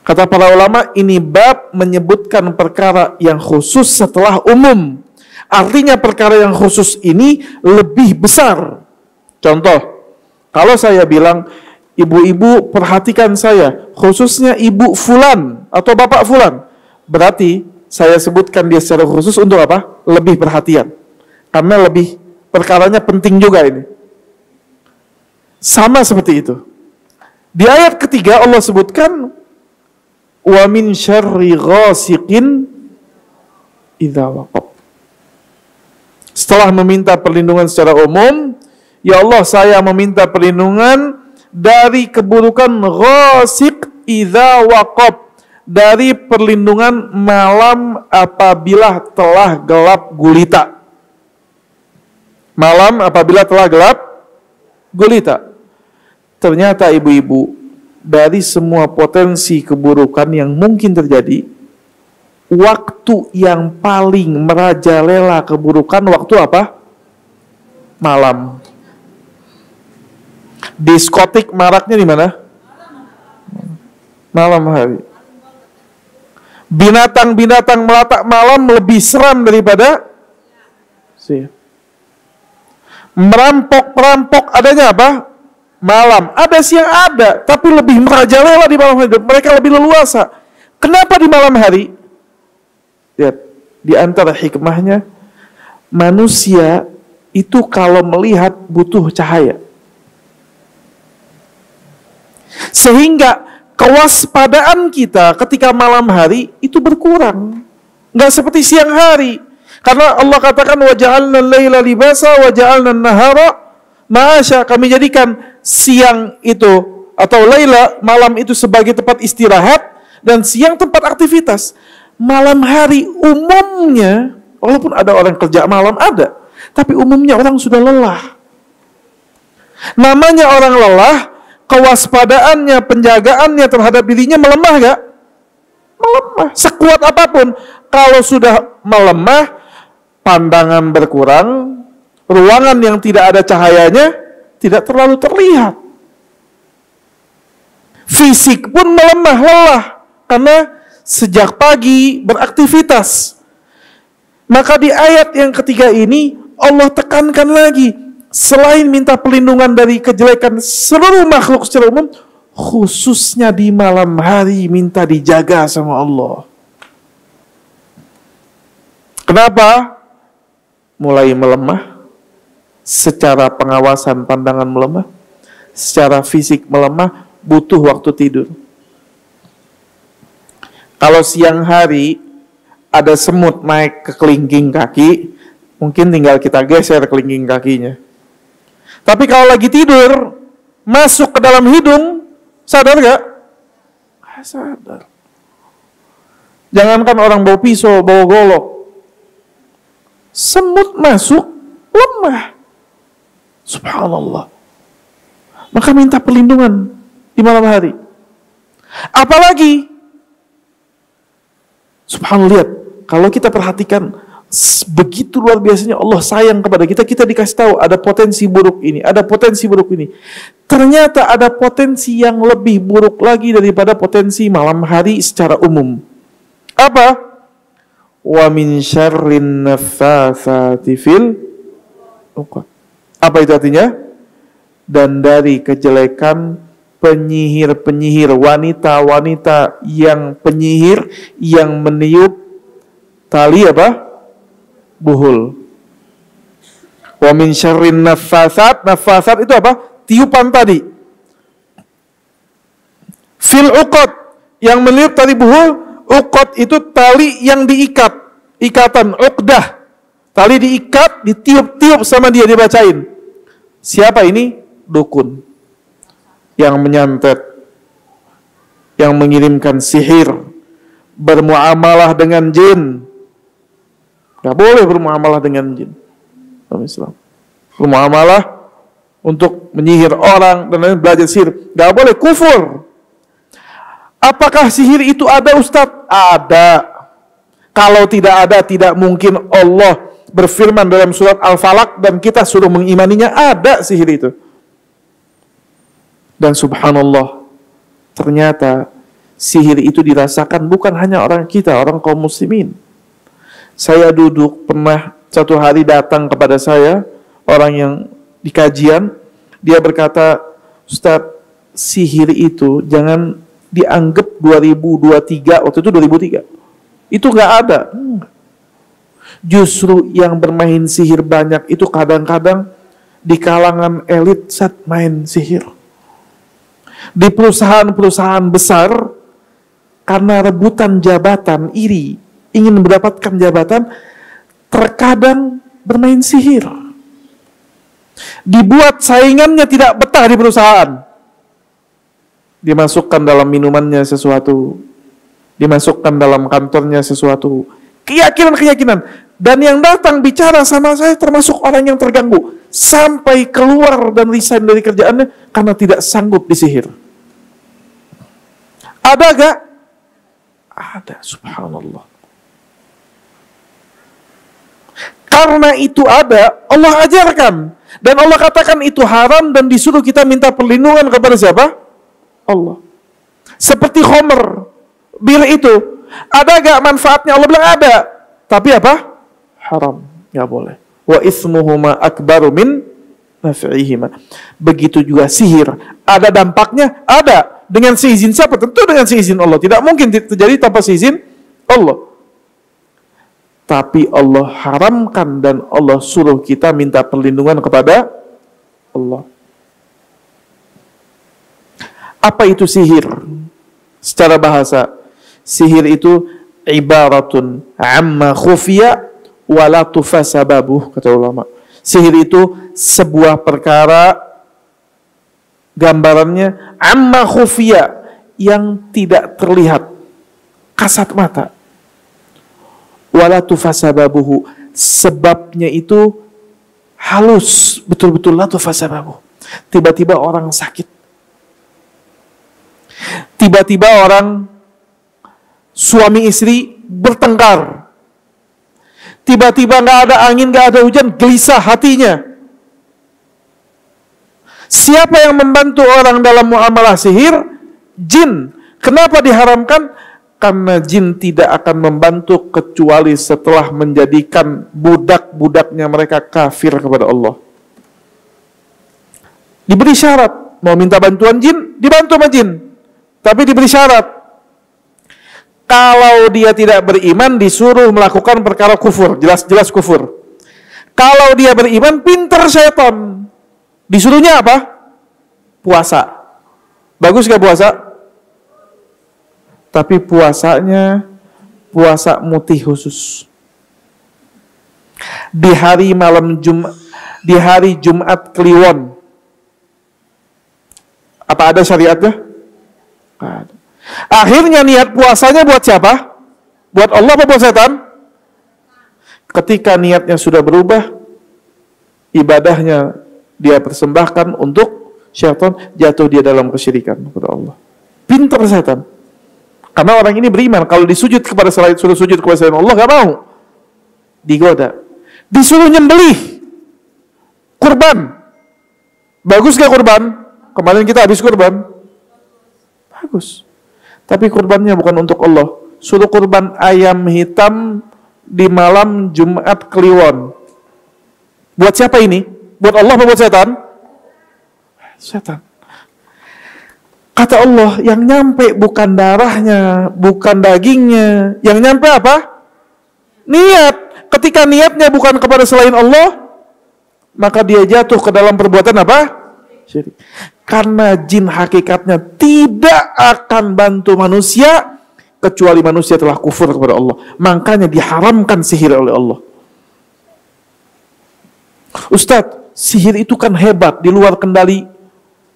Kata para ulama, ini bab menyebutkan perkara yang khusus setelah umum. Artinya perkara yang khusus ini lebih besar. Contoh, kalau saya bilang, ibu-ibu perhatikan saya, khususnya ibu fulan atau bapak fulan, berarti saya sebutkan dia secara khusus untuk apa? Lebih perhatian. Karena lebih, perkaranya penting juga ini. Sama seperti itu. Di ayat ketiga Allah sebutkan, wa min syarri ghasiqin idza waqab. Setelah meminta perlindungan secara umum, ya Allah saya meminta perlindungan dari keburukan ghasiq idza waqab, dari perlindungan malam apabila telah gelap gulita. Malam apabila telah gelap gulita. Ternyata ibu-ibu, dari semua potensi keburukan yang mungkin terjadi, waktu yang paling merajalela keburukan waktu apa? Malam. Diskotik maraknya di mana? Malam hari. Binatang-binatang melata malam lebih seram daripada siang. Merampok-perampok adanya apa? Malam. Ada siang ada, tapi lebih merajalela di malam hari. Mereka lebih leluasa. Kenapa di malam hari? Lihat, di antara hikmahnya, manusia itu kalau melihat butuh cahaya. Sehingga kewaspadaan kita ketika malam hari itu berkurang. Nggak seperti siang hari. Karena Allah katakan, وَجَعَلْنَا اللَّيْلَ لِبَاسًا وَجَعَلْنَا النَّهَارَ ma'asya. Kami jadikan siang itu atau laila, malam itu sebagai tempat istirahat, dan siang tempat aktivitas. Malam hari umumnya, walaupun ada orang kerja malam ada, tapi umumnya orang sudah lelah. Namanya orang lelah, kewaspadaannya, penjagaannya terhadap dirinya melemah gak? Melemah. Sekuat apapun, kalau sudah melemah, pandangan berkurang, ruangan yang tidak ada cahayanya tidak terlalu terlihat. Fisik pun melemah, lelah, karena sejak pagi beraktivitas. Maka di ayat yang ketiga ini Allah tekankan lagi, selain minta perlindungan dari kejelekan seluruh makhluk secara umum, khususnya di malam hari minta dijaga sama Allah. Kenapa? Mulai melemah, secara pengawasan pandangan melemah, secara fisik melemah, butuh waktu tidur. Kalau siang hari ada semut naik ke kelingking kaki, mungkin tinggal kita geser kelingking kakinya. Tapi kalau lagi tidur, masuk ke dalam hidung, sadar gak? Gak sadar. Jangankan orang bawa pisau, bawa golok, semut masuk, lemah. Subhanallah. Maka minta perlindungan di malam hari. Apalagi, subhanallah, lihat, kalau kita perhatikan, begitu luar biasanya Allah sayang kepada kita. Kita dikasih tahu ada potensi buruk ini, ada potensi buruk ini. Ternyata ada potensi yang lebih buruk lagi daripada potensi malam hari secara umum. Apa? Wa min syarrin naffatsati fil uqad. Apa itu artinya? Dan dari kejelekan penyihir-penyihir, wanita-wanita yang penyihir yang meniup tali apa? Buhul. Wa min syarrin naffatsat, naffatsat itu apa? Tiupan tadi. Fil uqad, yang meniup tali buhul. Uqad itu tali yang diikat, ikatan uqdah. Tali diikat, ditiup-tiup sama dia, dibacain. Siapa ini? Dukun yang menyantet, yang mengirimkan sihir, bermuamalah dengan jin. Gak boleh bermuamalah dengan jin dalam Islam. Bermuamalah untuk menyihir orang dan lain, belajar sihir, gak boleh, kufur. Apakah sihir itu ada, Ustadz? Ada. Kalau tidak ada, tidak mungkin Allah berfirman dalam surat Al-Falaq dan kita suruh mengimaninya. Ada sihir itu. Dan subhanallah, ternyata sihir itu dirasakan bukan hanya orang kita, orang kaum muslimin. Saya duduk, pernah satu hari datang kepada saya orang yang di kajian, dia berkata, Ustadz, sihir itu jangan dianggap 2023, waktu itu 2003. Itu nggak ada. Justru yang bermain sihir banyak itu kadang-kadang di kalangan elit saat main sihir. Di perusahaan-perusahaan besar, karena rebutan jabatan, iri, ingin mendapatkan jabatan, terkadang bermain sihir. Dibuat saingannya tidak betah di perusahaan. Dimasukkan dalam minumannya sesuatu, dimasukkan dalam kantornya sesuatu, keyakinan-keyakinan. Dan yang datang bicara sama saya termasuk orang yang terganggu, sampai keluar dan resign dari kerjaannya karena tidak sanggup disihir. Ada gak? Ada, subhanallah. Karena itu ada, Allah ajarkan. Dan Allah katakan itu haram dan disuruh kita minta perlindungan kepada siapa? Allah. Seperti khomer, bir itu. Ada gak manfaatnya? Allah bilang ada. Tapi apa? Haram. Gak boleh. Wa ismuhuma akbaru min naf'ihima. Begitu juga sihir. Ada dampaknya? Ada. Dengan seizin siapa? Tentu dengan seizin Allah. Tidak mungkin terjadi tanpa seizin Allah. Tapi Allah haramkan dan Allah suruh kita minta perlindungan kepada Allah. Apa itu sihir? Secara bahasa, sihir itu ibaratun amma khufiya wala tufasababuh, kata ulama. Sihir itu sebuah perkara, gambarannya amma khufiya, yang tidak terlihat kasat mata. Wala tufasababuhu, sebabnya itu halus, betul-betul la tufasababuh. Tiba-tiba orang sakit. Tiba-tiba orang suami istri bertengkar. Tiba-tiba nggak ada angin, nggak ada hujan, gelisah hatinya. Siapa yang membantu orang dalam muamalah sihir? Jin. Kenapa diharamkan? Karena jin tidak akan membantu kecuali setelah menjadikan budak-budaknya mereka kafir kepada Allah. Diberi syarat, mau minta bantuan jin, dibantu sama jin. Tapi diberi syarat. Kalau dia tidak beriman, disuruh melakukan perkara kufur, jelas-jelas kufur. Kalau dia beriman, pinter setan. Disuruhnya apa? Puasa. Bagus gak puasa? Tapi puasanya puasa mutih khusus. Di hari Jumat Kliwon. Apa ada syariatnya? Ada. Akhirnya niat puasanya buat siapa? Buat Allah apa buat setan? Ketika niatnya sudah berubah, ibadahnya dia persembahkan untuk syaitan, jatuh dia dalam kesyirikan kepada Allah. Pintar setan. Karena orang ini beriman, kalau disujud kepada selain, suruh sujud kepada selain Allah, gak mau. Digoda. Disuruh nyembelih kurban. Bagus gak kurban? Kemarin kita habis kurban. Bagus. Tapi kurbannya bukan untuk Allah. suruh kurban ayam hitam di malam Jumat Kliwon. Buat siapa ini? Buat Allah atau buat setan? Setan. Kata Allah, yang nyampe bukan darahnya, bukan dagingnya. Yang nyampe apa? Niat. Ketika niatnya bukan kepada selain Allah, maka dia jatuh ke dalam perbuatan apa? Syirik. Karena jin hakikatnya tidak akan bantu manusia kecuali manusia telah kufur kepada Allah. Makanya diharamkan sihir oleh Allah. Ustadz, sihir itu kan hebat, di luar kendali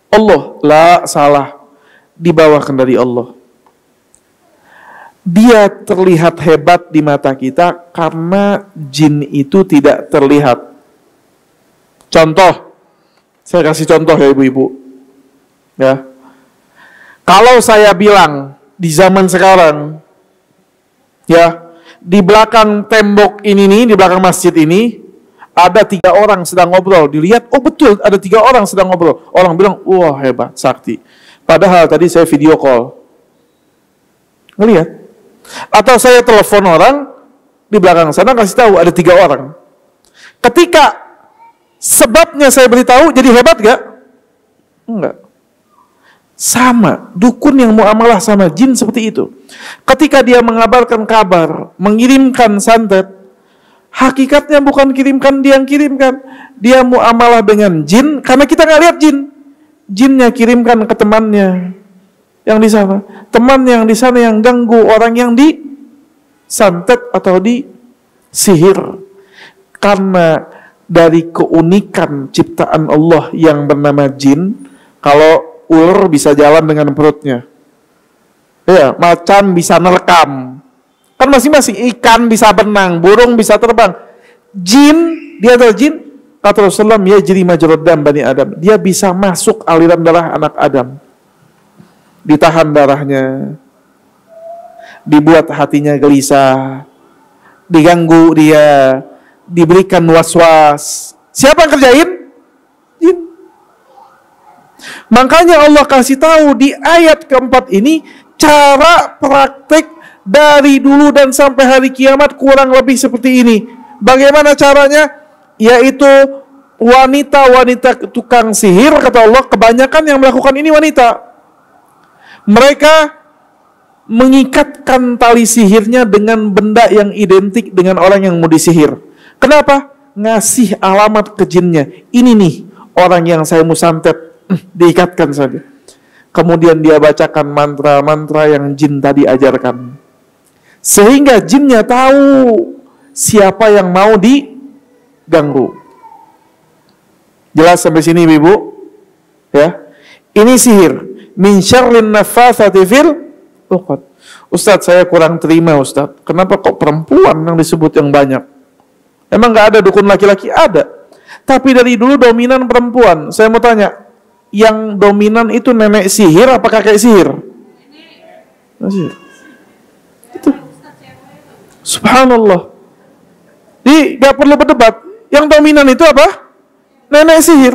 Allah. La, salah. Di bawah kendali Allah. Dia terlihat hebat di mata kita karena jin itu tidak terlihat. Contoh, saya kasih contoh ya ibu-ibu. Ya, kalau saya bilang di zaman sekarang, ya, di belakang tembok ini nih, di belakang masjid ini, ada 3 orang sedang ngobrol. Dilihat, oh betul, ada 3 orang sedang ngobrol. Orang bilang, wah hebat, sakti. Padahal tadi saya video call. Ngelihat. Atau saya telepon orang, di belakang sana kasih tahu, ada 3 orang. Ketika sebabnya saya beritahu, jadi hebat gak? Enggak. Sama, dukun yang muamalah sama jin seperti itu. Ketika dia mengabarkan kabar, mengirimkan santet, hakikatnya bukan kirimkan dia yang kirimkan. Dia muamalah dengan jin, karena kita nggak lihat jin. Jinnya kirimkan ke temannya yang di sana. Teman yang di sana yang ganggu orang yang di santet atau di sihir. Karena dari keunikan ciptaan Allah yang bernama jin, kalau ular bisa jalan dengan perutnya, ya, macan bisa nerekam, kan masing-masing. Ikan bisa berenang, burung bisa terbang. Jin, dia adalah jin. Kata Rasulullah, ya jiri majrad dam bani Adam, dia bisa masuk aliran darah anak Adam, ditahan darahnya, dibuat hatinya gelisah, diganggu dia, diberikan was-was. Siapa yang kerjain? Jin. Makanya Allah kasih tahu di ayat keempat ini cara praktek dari dulu dan sampai hari kiamat kurang lebih seperti ini. Bagaimana caranya? Yaitu wanita-wanita tukang sihir, kata Allah, kebanyakan yang melakukan ini wanita. Mereka mengikatkan tali sihirnya dengan benda yang identik dengan orang yang mau disihir. Kenapa? Ngasih alamat ke jinnya. Ini nih orang yang saya mau santet, diikatkan saja. Kemudian dia bacakan mantra-mantra yang jin tadi ajarkan. Sehingga jinnya tahu siapa yang mau diganggu. Jelas sampai sini Ibu? Ya. Ini sihir. Min syarrin naffatsati fil uqad. Ustadz, saya kurang terima Ustadz. Kenapa kok perempuan yang disebut yang banyak? Emang nggak ada dukun laki-laki? Ada. Tapi dari dulu dominan perempuan. Saya mau tanya, yang dominan itu nenek sihir apa kakek sihir? Sihir. Itu. Subhanallah. Jadi nggak perlu berdebat. Yang dominan itu apa? Nenek sihir.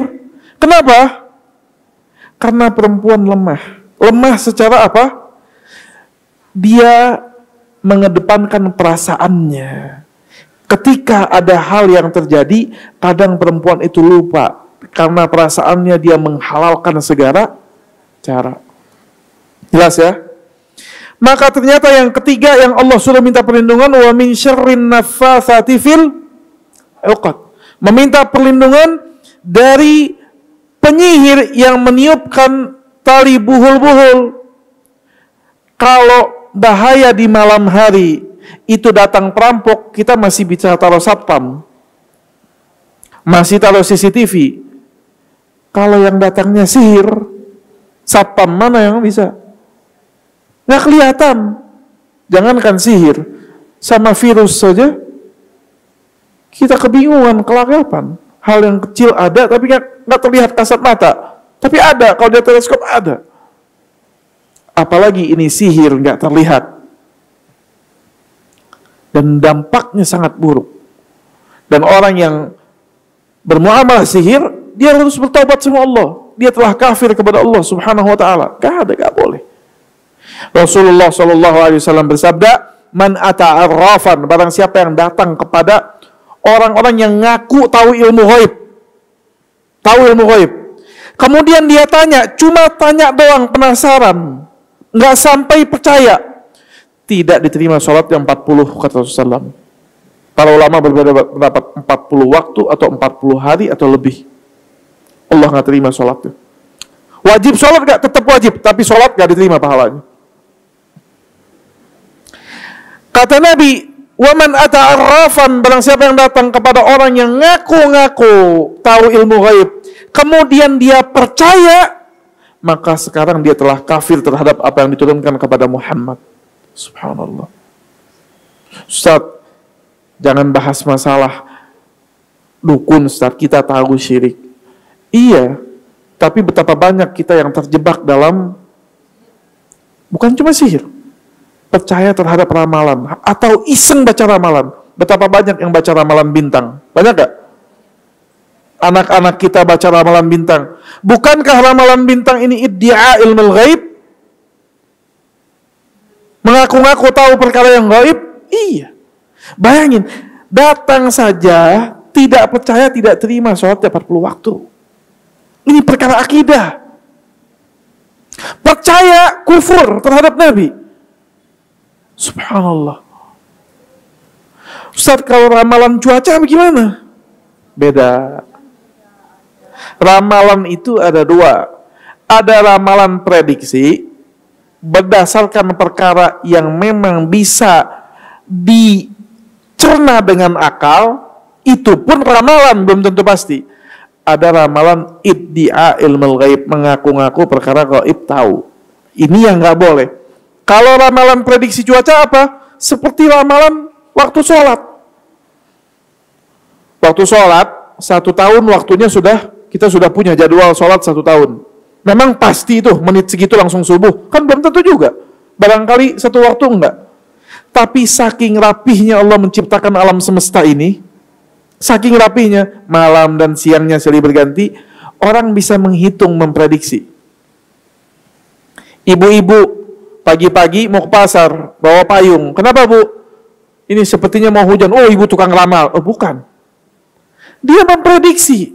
Kenapa? Karena perempuan lemah. Lemah secara apa? Dia mengedepankan perasaannya. Ketika ada hal yang terjadi, kadang perempuan itu lupa. Karena perasaannya dia menghalalkan segala cara. Jelas ya? Maka ternyata yang ketiga yang Allah suruh minta perlindungan, wa min syarrin naffatsati fil uqad. Meminta perlindungan dari penyihir yang meniupkan tali buhul-buhul. Kalau bahaya di malam hari itu datang perampok, kita masih bisa taruh satpam, masih taruh CCTV. Kalau yang datangnya sihir, satpam mana yang bisa? Nggak kelihatan. Jangankan sihir, sama virus saja kita kebingungan, kelagapan. Hal yang kecil ada, tapi nggak terlihat kasat mata. Tapi ada, kalau di teleskop ada. Apalagi ini sihir, nggak terlihat. Dan dampaknya sangat buruk. Dan orang yang bermuamalah sihir, dia harus bertobat sama Allah. Dia telah kafir kepada Allah subhanahu wa ta'ala. Gak ada, gak boleh. Rasulullah SAW bersabda, "Man ata arrafan," barang siapa yang datang kepada orang-orang yang ngaku tahu ilmu ghaib. Tahu ilmu ghaib. Kemudian dia tanya, cuma tanya doang, penasaran, nggak sampai percaya. Tidak diterima sholat yang 40, kata Rasulullah SAW. Para ulama berbeda pendapat, 40 waktu atau 40 hari atau lebih. Allah nggak terima sholatnya. Wajib sholat nggak? Tetap wajib, tapi sholat nggak diterima pahalanya. Kata Nabi, "Waman ata arrafan," barang siapa yang datang kepada orang yang ngaku-ngaku tahu ilmu ghaib, kemudian dia percaya, maka sekarang dia telah kafir terhadap apa yang diturunkan kepada Muhammad. Subhanallah. Ustaz, jangan bahas masalah dukun, Ustaz, kita tahu syirik. Iya, tapi betapa banyak kita yang terjebak dalam bukan cuma sihir, percaya terhadap ramalan atau iseng baca ramalan. Betapa banyak yang baca ramalan bintang. Banyak gak? Anak-anak kita baca ramalan bintang. Bukankah ramalan bintang ini iddia ilmu ghaib? Mengaku-ngaku tahu perkara yang gaib? Iya. Bayangin, datang saja tidak percaya, tidak terima sholat 40 waktu. Ini perkara akidah. Percaya kufur terhadap Nabi. Subhanallah. Ustaz, kalau ramalan cuaca bagaimana? Beda. Ramalan itu ada dua. Ada ramalan prediksi berdasarkan perkara yang memang bisa dicerna dengan akal, itu pun ramalan, belum tentu pasti. Ada ramalan iddia ilmu ghaib, mengaku-ngaku perkara gaib tahu. Ini yang nggak boleh. Kalau ramalan prediksi cuaca apa? Seperti ramalan waktu sholat. Waktu sholat, 1 tahun waktunya kita sudah punya jadwal sholat 1 tahun. Memang pasti itu, menit segitu langsung subuh. Kan belum tentu juga. Barangkali 1 waktu enggak. Tapi saking rapihnya Allah menciptakan alam semesta ini, saking rapihnya, malam dan siangnya silih berganti, orang bisa menghitung, memprediksi. Ibu-ibu pagi-pagi mau ke pasar, bawa payung. Kenapa, Bu? Ini sepertinya mau hujan. Oh, ibu tukang ramal. Oh, bukan. Dia memprediksi.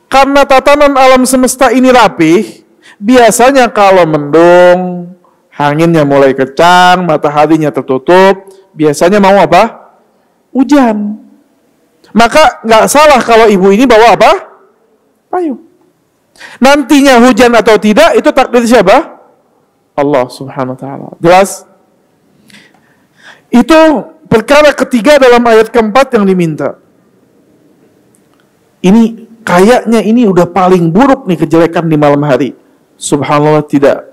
Karena tatanan alam semesta ini rapih, biasanya kalau mendung, anginnya mulai kencang, mataharinya tertutup, biasanya mau apa? Hujan. Maka nggak salah kalau ibu ini bawa apa? Payung. Nantinya hujan atau tidak, itu takdir siapa? Allah Subhanahu wa ta'ala. Jelas? Itu perkara ketiga dalam ayat keempat yang diminta. Ini kayaknya ini udah paling buruk nih kejelekan di malam hari. Subhanallah, tidak.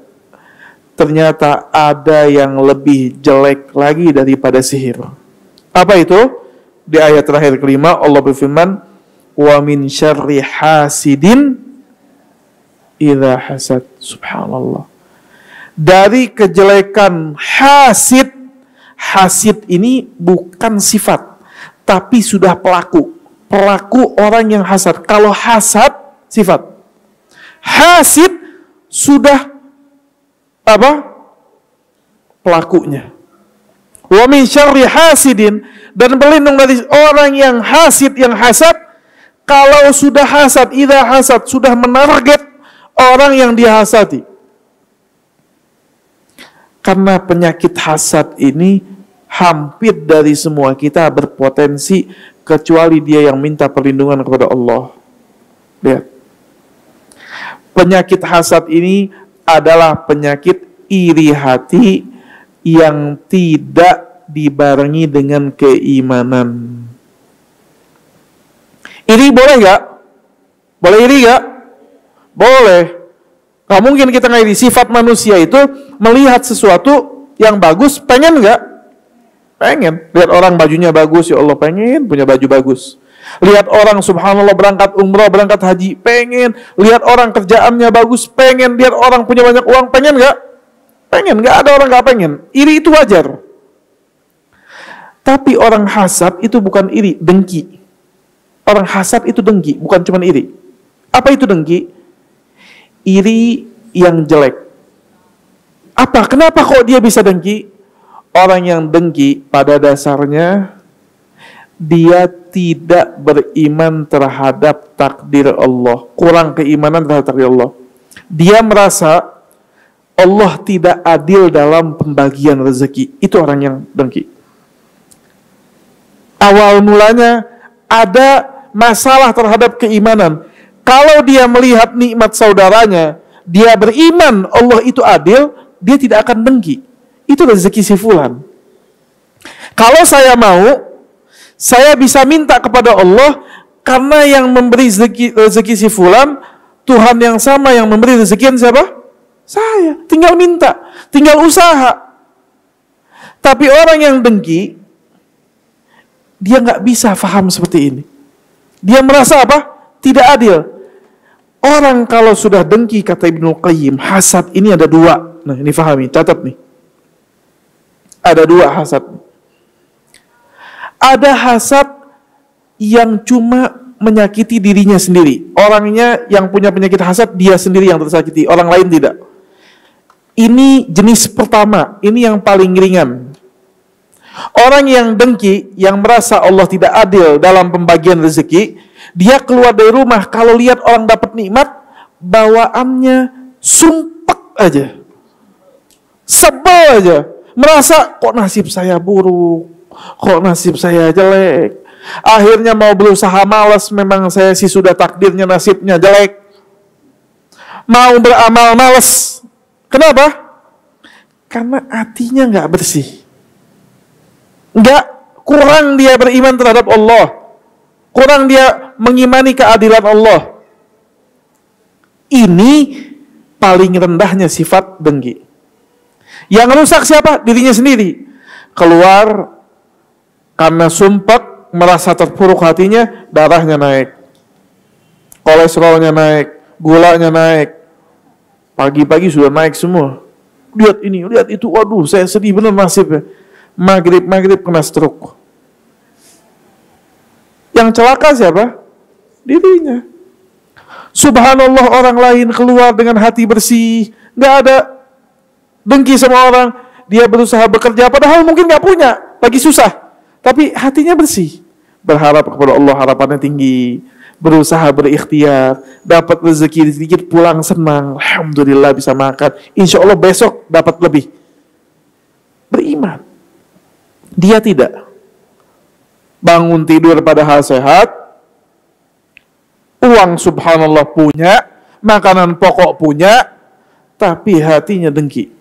Ternyata ada yang lebih jelek lagi daripada sihir. Apa itu? Di ayat terakhir kelima Allah berfirman, "Wa min syarri hasidin idza hasad." Subhanallah. Dari kejelekan hasid. Hasid ini bukan sifat, tapi sudah pelaku. Pelaku orang yang hasad. Kalau hasad sifat. Hasid sudah apa? Pelakunya. Wa min syarri hasidin, dan berlindung dari orang yang hasid, yang hasad. Kalau sudah hasad, idza hasad, sudah menarget orang yang dihasadi. Karena penyakit hasad ini hampir dari semua kita berpotensi, kecuali dia yang minta perlindungan kepada Allah. Lihat. Penyakit hasad ini adalah penyakit iri hati yang tidak dibarengi dengan keimanan. Iri boleh gak? Boleh iri gak? Boleh. Gak mungkin kita nggak iri. Sifat manusia itu melihat sesuatu yang bagus, pengen gak? Pengen. Lihat orang bajunya bagus, ya Allah, pengen punya baju bagus. Lihat orang subhanallah berangkat umrah, berangkat haji, pengen. Lihat orang kerjaannya bagus, pengen. Lihat orang punya banyak uang, pengen gak? Pengen. Gak ada orang gak pengen. Iri itu wajar. Tapi orang hasad itu bukan iri, dengki. Orang hasad itu dengki, bukan cuma iri. Apa itu dengki? Iri yang jelek. Apa Apa? Kenapa kok dia bisa dengki? Orang yang dengki pada dasarnya dia tidak beriman terhadap takdir Allah, kurang keimanan terhadap takdir Allah. Dia merasa Allah tidak adil dalam pembagian rezeki. Itu orang yang dengki. Awal mulanya ada masalah terhadap keimanan. Kalau dia melihat nikmat saudaranya, dia beriman Allah itu adil, dia tidak akan dengki. Itu rezeki si fulan. Kalau saya mau, saya bisa minta kepada Allah, karena yang memberi rezeki si fulan, Tuhan yang sama yang memberi rezeki siapa? Saya. Tinggal minta, tinggal usaha. Tapi orang yang dengki, dia nggak bisa faham seperti ini. Dia merasa apa? Tidak adil. Orang kalau sudah dengki, kata Ibnu Qayyim, hasad ini ada dua. Nah, ini fahami, catat nih. Ada dua hasad. Ada hasad yang cuma menyakiti dirinya sendiri. Orangnya yang punya penyakit hasad, dia sendiri yang tersakiti, orang lain tidak. Ini jenis pertama, ini yang paling ringan. Orang yang dengki, yang merasa Allah tidak adil dalam pembagian rezeki, dia keluar dari rumah, kalau lihat orang dapat nikmat, bawaannya sumpek aja. Sebel aja. Merasa, kok nasib saya buruk, kok nasib saya jelek. Akhirnya mau berusaha malas, memang saya sih sudah takdirnya nasibnya jelek. Mau beramal malas. Kenapa? Karena hatinya nggak bersih. Kurang dia beriman terhadap Allah. Kurang dia mengimani keadilan Allah. Ini paling rendahnya sifat dengki. Yang rusak siapa? Dirinya sendiri. Keluar karena sumpek, merasa terpuruk hatinya, darahnya naik, kolesterolnya naik, gulanya naik, pagi-pagi sudah naik semua. Lihat ini, lihat itu, waduh saya sedih benar nasibnya. Maghrib kena stroke. Yang celaka siapa? Dirinya. Subhanallah, orang lain keluar dengan hati bersih, nggak ada dengki sama orang, dia berusaha bekerja, padahal mungkin nggak punya, lagi susah, tapi hatinya bersih, berharap kepada Allah, harapannya tinggi, berusaha berikhtiar, dapat rezeki sedikit pulang senang, alhamdulillah bisa makan, insya Allah besok dapat lebih. Beriman. Dia tidak. Bangun tidur padahal sehat, uang subhanallah punya, makanan pokok punya, tapi hatinya dengki.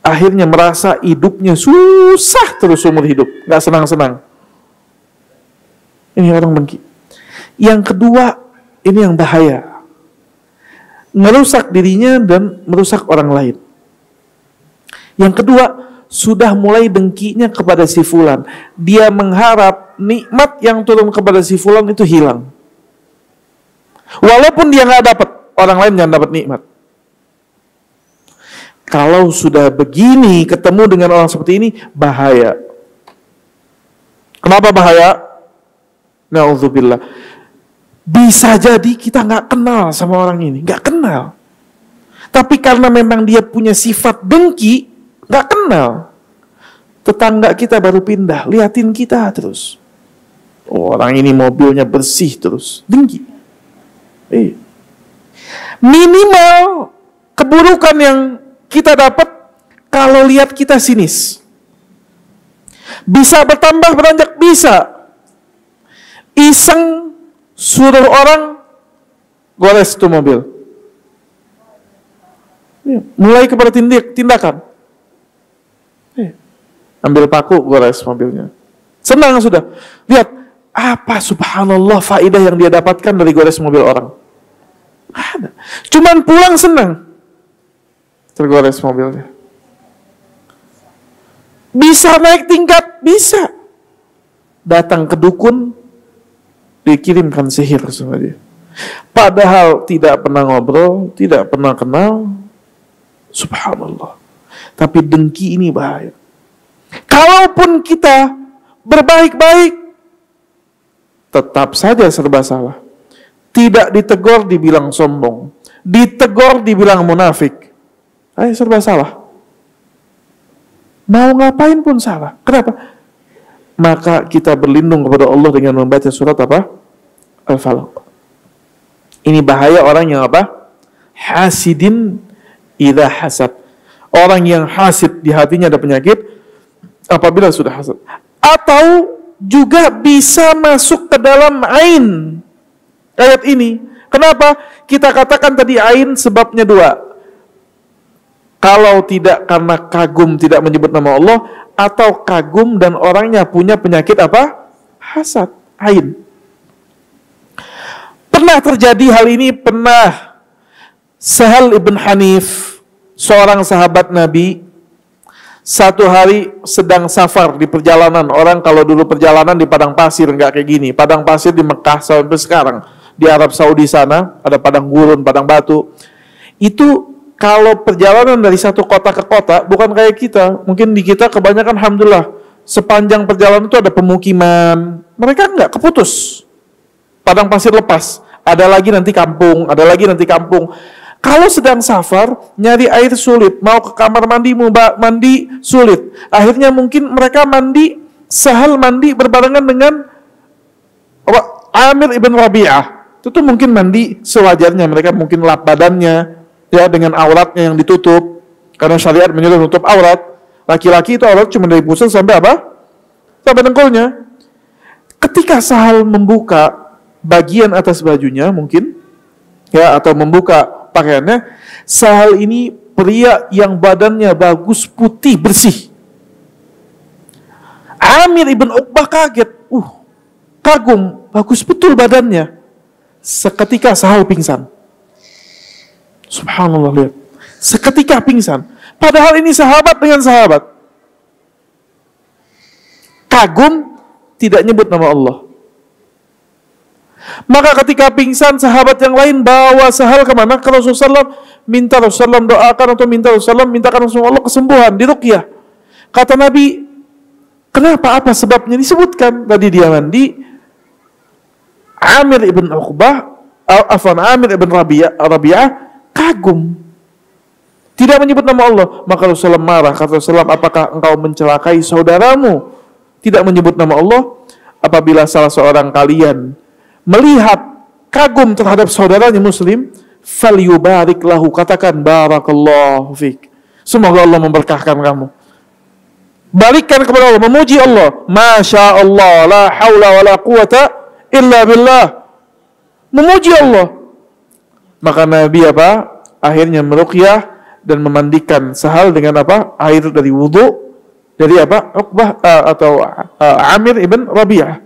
Akhirnya merasa hidupnya susah terus umur hidup, nggak senang-senang. Ini orang dengki. Yang kedua, ini yang bahaya, merusak dirinya dan merusak orang lain. Yang kedua, sudah mulai dengkinya kepada si fulan. Dia mengharap nikmat yang turun kepada si fulan itu hilang. Walaupun dia nggak dapat, orang lain jangan dapat nikmat. Kalau sudah begini, ketemu dengan orang seperti ini, bahaya. Kenapa bahaya? Na'udzubillah. Bisa jadi kita nggak kenal sama orang ini, nggak kenal. Tapi karena memang dia punya sifat dengki, nggak kenal. Tetangga kita baru pindah, liatin kita terus. Oh, orang ini mobilnya bersih terus, dengki. Minimal keburukan yang kita dapat kalau lihat kita sinis. Bisa bertambah beranjak, bisa. Iseng suruh orang gores itu mobil. Mulai kepada tindakan. Ambil paku, gores mobilnya. Senang sudah. Lihat, apa subhanallah faedah yang dia dapatkan dari gores mobil orang. Ada. Cuman pulang senang. Tergores mobilnya. Bisa naik tingkat, bisa. Datang ke dukun, dikirimkan sihir sama dia. Padahal tidak pernah ngobrol, tidak pernah kenal. Subhanallah. Tapi dengki ini bahaya. Kalaupun kita berbaik-baik, tetap saja serba salah. Tidak ditegur dibilang sombong, ditegur dibilang munafik. Serba salah. Mau ngapain pun salah. Kenapa? Maka kita berlindung kepada Allah dengan membaca surat apa? Al-Falaq. Ini bahaya orang yang apa? Hasidin idza hasad. Orang yang hasid, di hatinya ada penyakit apabila sudah hasad. Atau juga bisa masuk ke dalam ain ayat ini. Kenapa? Kita katakan tadi ain sebabnya dua. Kalau tidak karena kagum tidak menyebut nama Allah, atau kagum dan orangnya punya penyakit apa? Hasad, ain. Pernah terjadi hal ini, pernah Sahal ibn Hanif, seorang sahabat Nabi, satu hari sedang safar di perjalanan. Orang kalau dulu perjalanan di padang pasir, enggak kayak gini. Padang pasir di Mekah sampai sekarang, di Arab Saudi sana, ada padang gurun, padang batu. Itu kalau perjalanan dari satu kota ke kota, bukan kayak kita. Mungkin di kita kebanyakan, alhamdulillah, sepanjang perjalanan itu ada pemukiman. Mereka enggak, keputus. Padang pasir lepas. Ada lagi nanti kampung, ada lagi nanti kampung. Kalau sedang safar, nyari air sulit. Mau ke kamar mandi, mau mandi sulit. Akhirnya mungkin mereka mandi, Sahal mandi berbarengan dengan Amir ibn Rabi'ah. Itu tuh mungkin mandi sewajarnya. Mereka mungkin lap badannya, ya, dengan auratnya yang ditutup, karena syariat menyuruh tutup aurat. Laki-laki itu aurat cuma dari pusat sampai apa? Sampai dengkulnya. Ketika Sahal membuka bagian atas bajunya mungkin, ya, atau membuka pakaiannya, Sahal ini pria yang badannya bagus, putih, bersih. Amir ibn Uqbah kaget, kagum, bagus betul badannya. Seketika Sahal pingsan. Subhanallah, lihat. Seketika pingsan. Padahal ini sahabat dengan sahabat. Kagum, tidak nyebut nama Allah. Maka ketika pingsan, sahabat yang lain bawa Sahal kemana? Ke Rasulullah SAW, minta Rasulullah SAW doakan, atau minta Rasulullah SAW, mintakan Rasulullah kesembuhan, diruqyah. Kata Nabi, kenapa? Apa sebabnya? Disebutkan. Tadi dia mandi. Amir ibn Uqbah, Amir ibn Rabi'ah, kagum, tidak menyebut nama Allah. Maka Rasulullah marah. Kata Rasulullah, apakah engkau mencelakai saudaramu? Tidak menyebut nama Allah. Apabila salah seorang kalian melihat kagum terhadap saudaranya muslim, falyubarik lahu, katakan barakallahu fik, semoga Allah memberkahkan kamu. Balikkan kepada Allah, memuji Allah. Masya Allah, la hawla wa la quwata illa billah. Memuji Allah. Maka Nabi apa? Akhirnya meruqyah dan memandikan Sahal dengan apa? Air dari wudu dari apa? Uqbah atau Amir ibn Rabi'ah.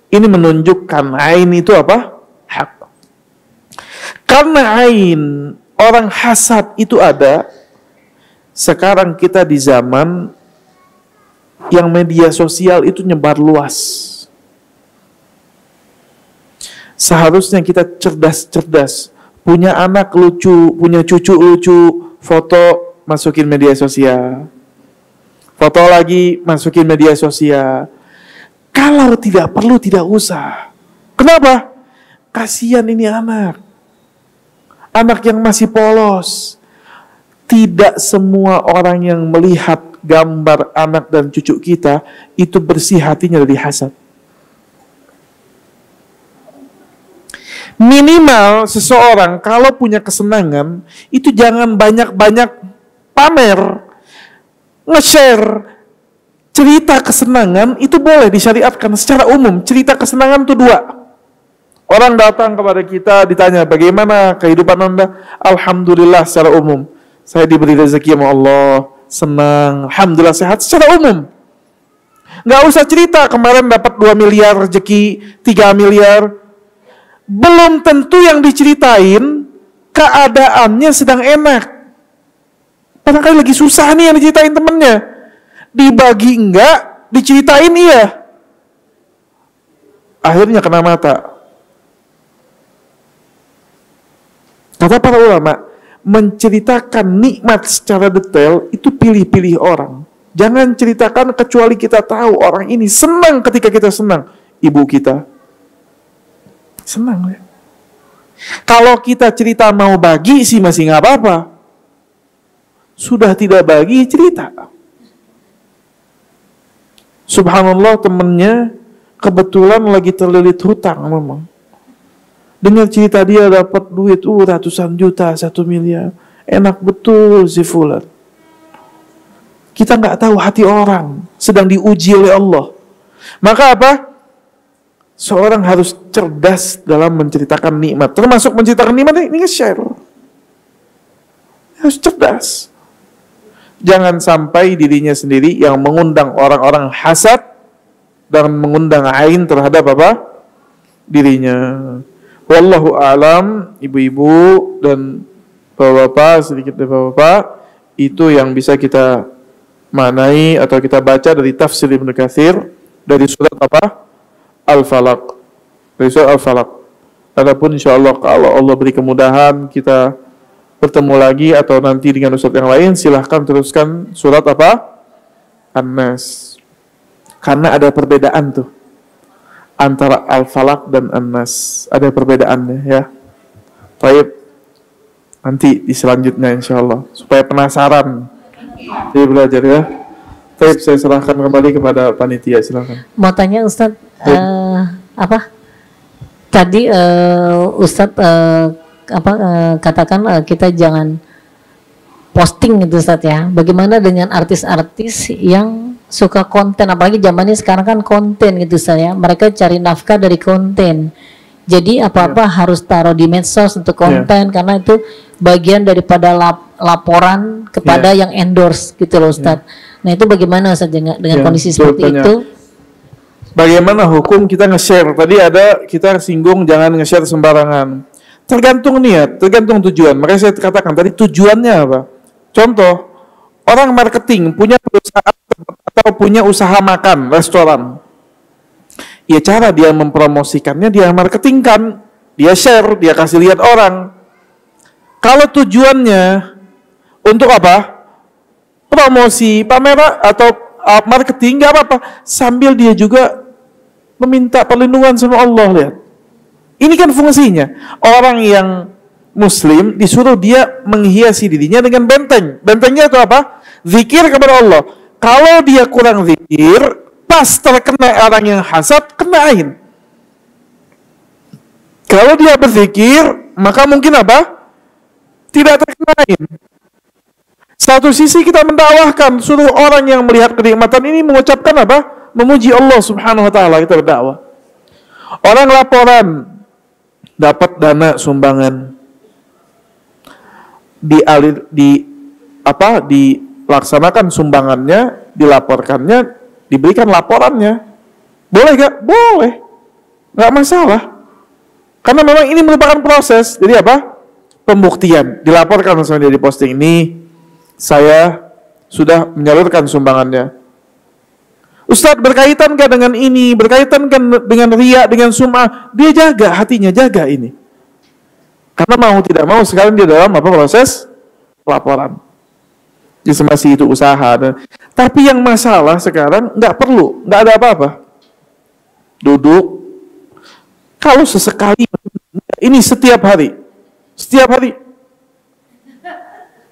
Ini menunjukkan ain itu apa? Hak. Karena ain, orang hasad itu ada. Sekarang kita di zaman yang media sosial itu nyebar luas. Seharusnya kita cerdas-cerdas, punya anak lucu, punya cucu lucu, foto masukin media sosial, foto lagi masukin media sosial. Kalau tidak perlu, tidak usah. Kenapa? Kasihan ini anak yang masih polos. Tidak semua orang yang melihat gambar anak dan cucu kita itu bersih hatinya dari hasad. Minimal seseorang kalau punya kesenangan itu jangan banyak-banyak pamer, nge-share. Cerita kesenangan itu boleh disyariatkan secara umum. Cerita kesenangan itu dua. Orang datang kepada kita ditanya, bagaimana kehidupan Anda? Alhamdulillah secara umum. Saya diberi rezeki sama Allah, senang, alhamdulillah sehat secara umum. Nggak usah cerita kemarin dapat 2 miliar rezeki, 3 miliar. Belum tentu yang diceritain keadaannya sedang enak. Barangkali lagi susah nih yang diceritain temennya. Dibagi enggak, diceritain iya. Akhirnya kena mata. Kata para ulama, menceritakan nikmat secara detail itu pilih-pilih orang. Jangan ceritakan kecuali kita tahu orang ini senang ketika kita senang. Ibu kita senang ya. Kalau kita cerita mau bagi sih masih nggak apa-apa. sudah tidak bagi cerita. Subhanallah, temennya kebetulan lagi terlilit hutang memang. Dengar cerita dia dapat duit ratusan juta, 1 miliar. Enak betul si fulan. Kita nggak tahu hati orang sedang diuji oleh Allah. Maka apa? Seorang harus cerdas dalam menceritakan nikmat. Termasuk menceritakan nikmat ini nge-share. Harus cerdas. Jangan sampai dirinya sendiri yang mengundang orang-orang hasad dan mengundang ain terhadap apa? Dirinya. Wallahu a'lam, ibu-ibu dan bapak-bapak, sedikit dari bapak-bapak, itu yang bisa kita maknai atau kita baca dari tafsir Ibnu Katsir dari surat apa? Al-Falaq. Dari surat Al-Falaq. Adapun insyaallah kalau Allah beri kemudahan kita bertemu lagi atau nanti dengan ustaz yang lain, silahkan teruskan surat apa? An-Nas. Karena ada perbedaan tuh antara Al-Falaq dan An-Nas. Ada perbedaannya ya. Baik. Nanti di selanjutnya insyaallah supaya penasaran. Jadi belajar ya. Baik, saya serahkan kembali kepada panitia, silakan. Mau tanya Ustaz, apa? Tadi Ustaz katakan kita jangan posting gitu Ustaz ya. Bagaimana dengan artis-artis yang suka konten, apalagi zamannya sekarang kan konten gitu Ustaz ya. Mereka cari nafkah dari konten. Jadi apa-apa harus taruh di medsos untuk konten karena itu bagian daripada laporan kepada yang endorse gitu loh Ustaz. Nah itu bagaimana Ustaz dengan kondisi seperti itu? Bagaimana hukum kita nge-share? Tadi ada kita singgung jangan nge-share sembarangan. Tergantung niat, tergantung tujuan. Makanya saya katakan tadi tujuannya apa? Contoh, orang marketing punya perusahaan atau punya usaha makan, restoran. Ya cara dia mempromosikannya, dia marketingkan, dia share, dia kasih lihat orang. Kalau tujuannya untuk apa? Promosi, pameran atau marketing, nggak apa-apa. Sambil dia juga meminta perlindungan sama Allah, lihat. Ini kan fungsinya. Orang yang Muslim disuruh dia menghiasi dirinya dengan benteng. Bentengnya itu apa? Zikir kepada Allah. Kalau dia kurang zikir, pas terkena orang yang hasad, kenain. Kalau dia berzikir, maka mungkin apa? Tidak terkenain. Satu sisi kita mendakwahkan, suruh orang yang melihat kenikmatan ini mengucapkan apa? Memuji Allah Subhanahu wa taala, kita berdakwah. Orang laporan dapat dana sumbangan dilaksanakan sumbangannya, dilaporkannya, diberikan laporannya. Boleh gak? Boleh. Gak masalah. Karena memang ini merupakan proses. Jadi apa? Pembuktian. Dilaporkan misalnya dia di posting ini, saya sudah menyalurkan sumbangannya. Ustadz, berkaitan gak dengan ini? Berkaitan kan dengan riya, dengan sum'ah? Dia jaga hatinya, jaga ini. Karena mau tidak mau sekarang dia dalam apa proses laporan. Jadi masih itu usaha. Tapi yang masalah sekarang nggak perlu, nggak ada apa-apa. Duduk. Kalau sesekali, ini setiap hari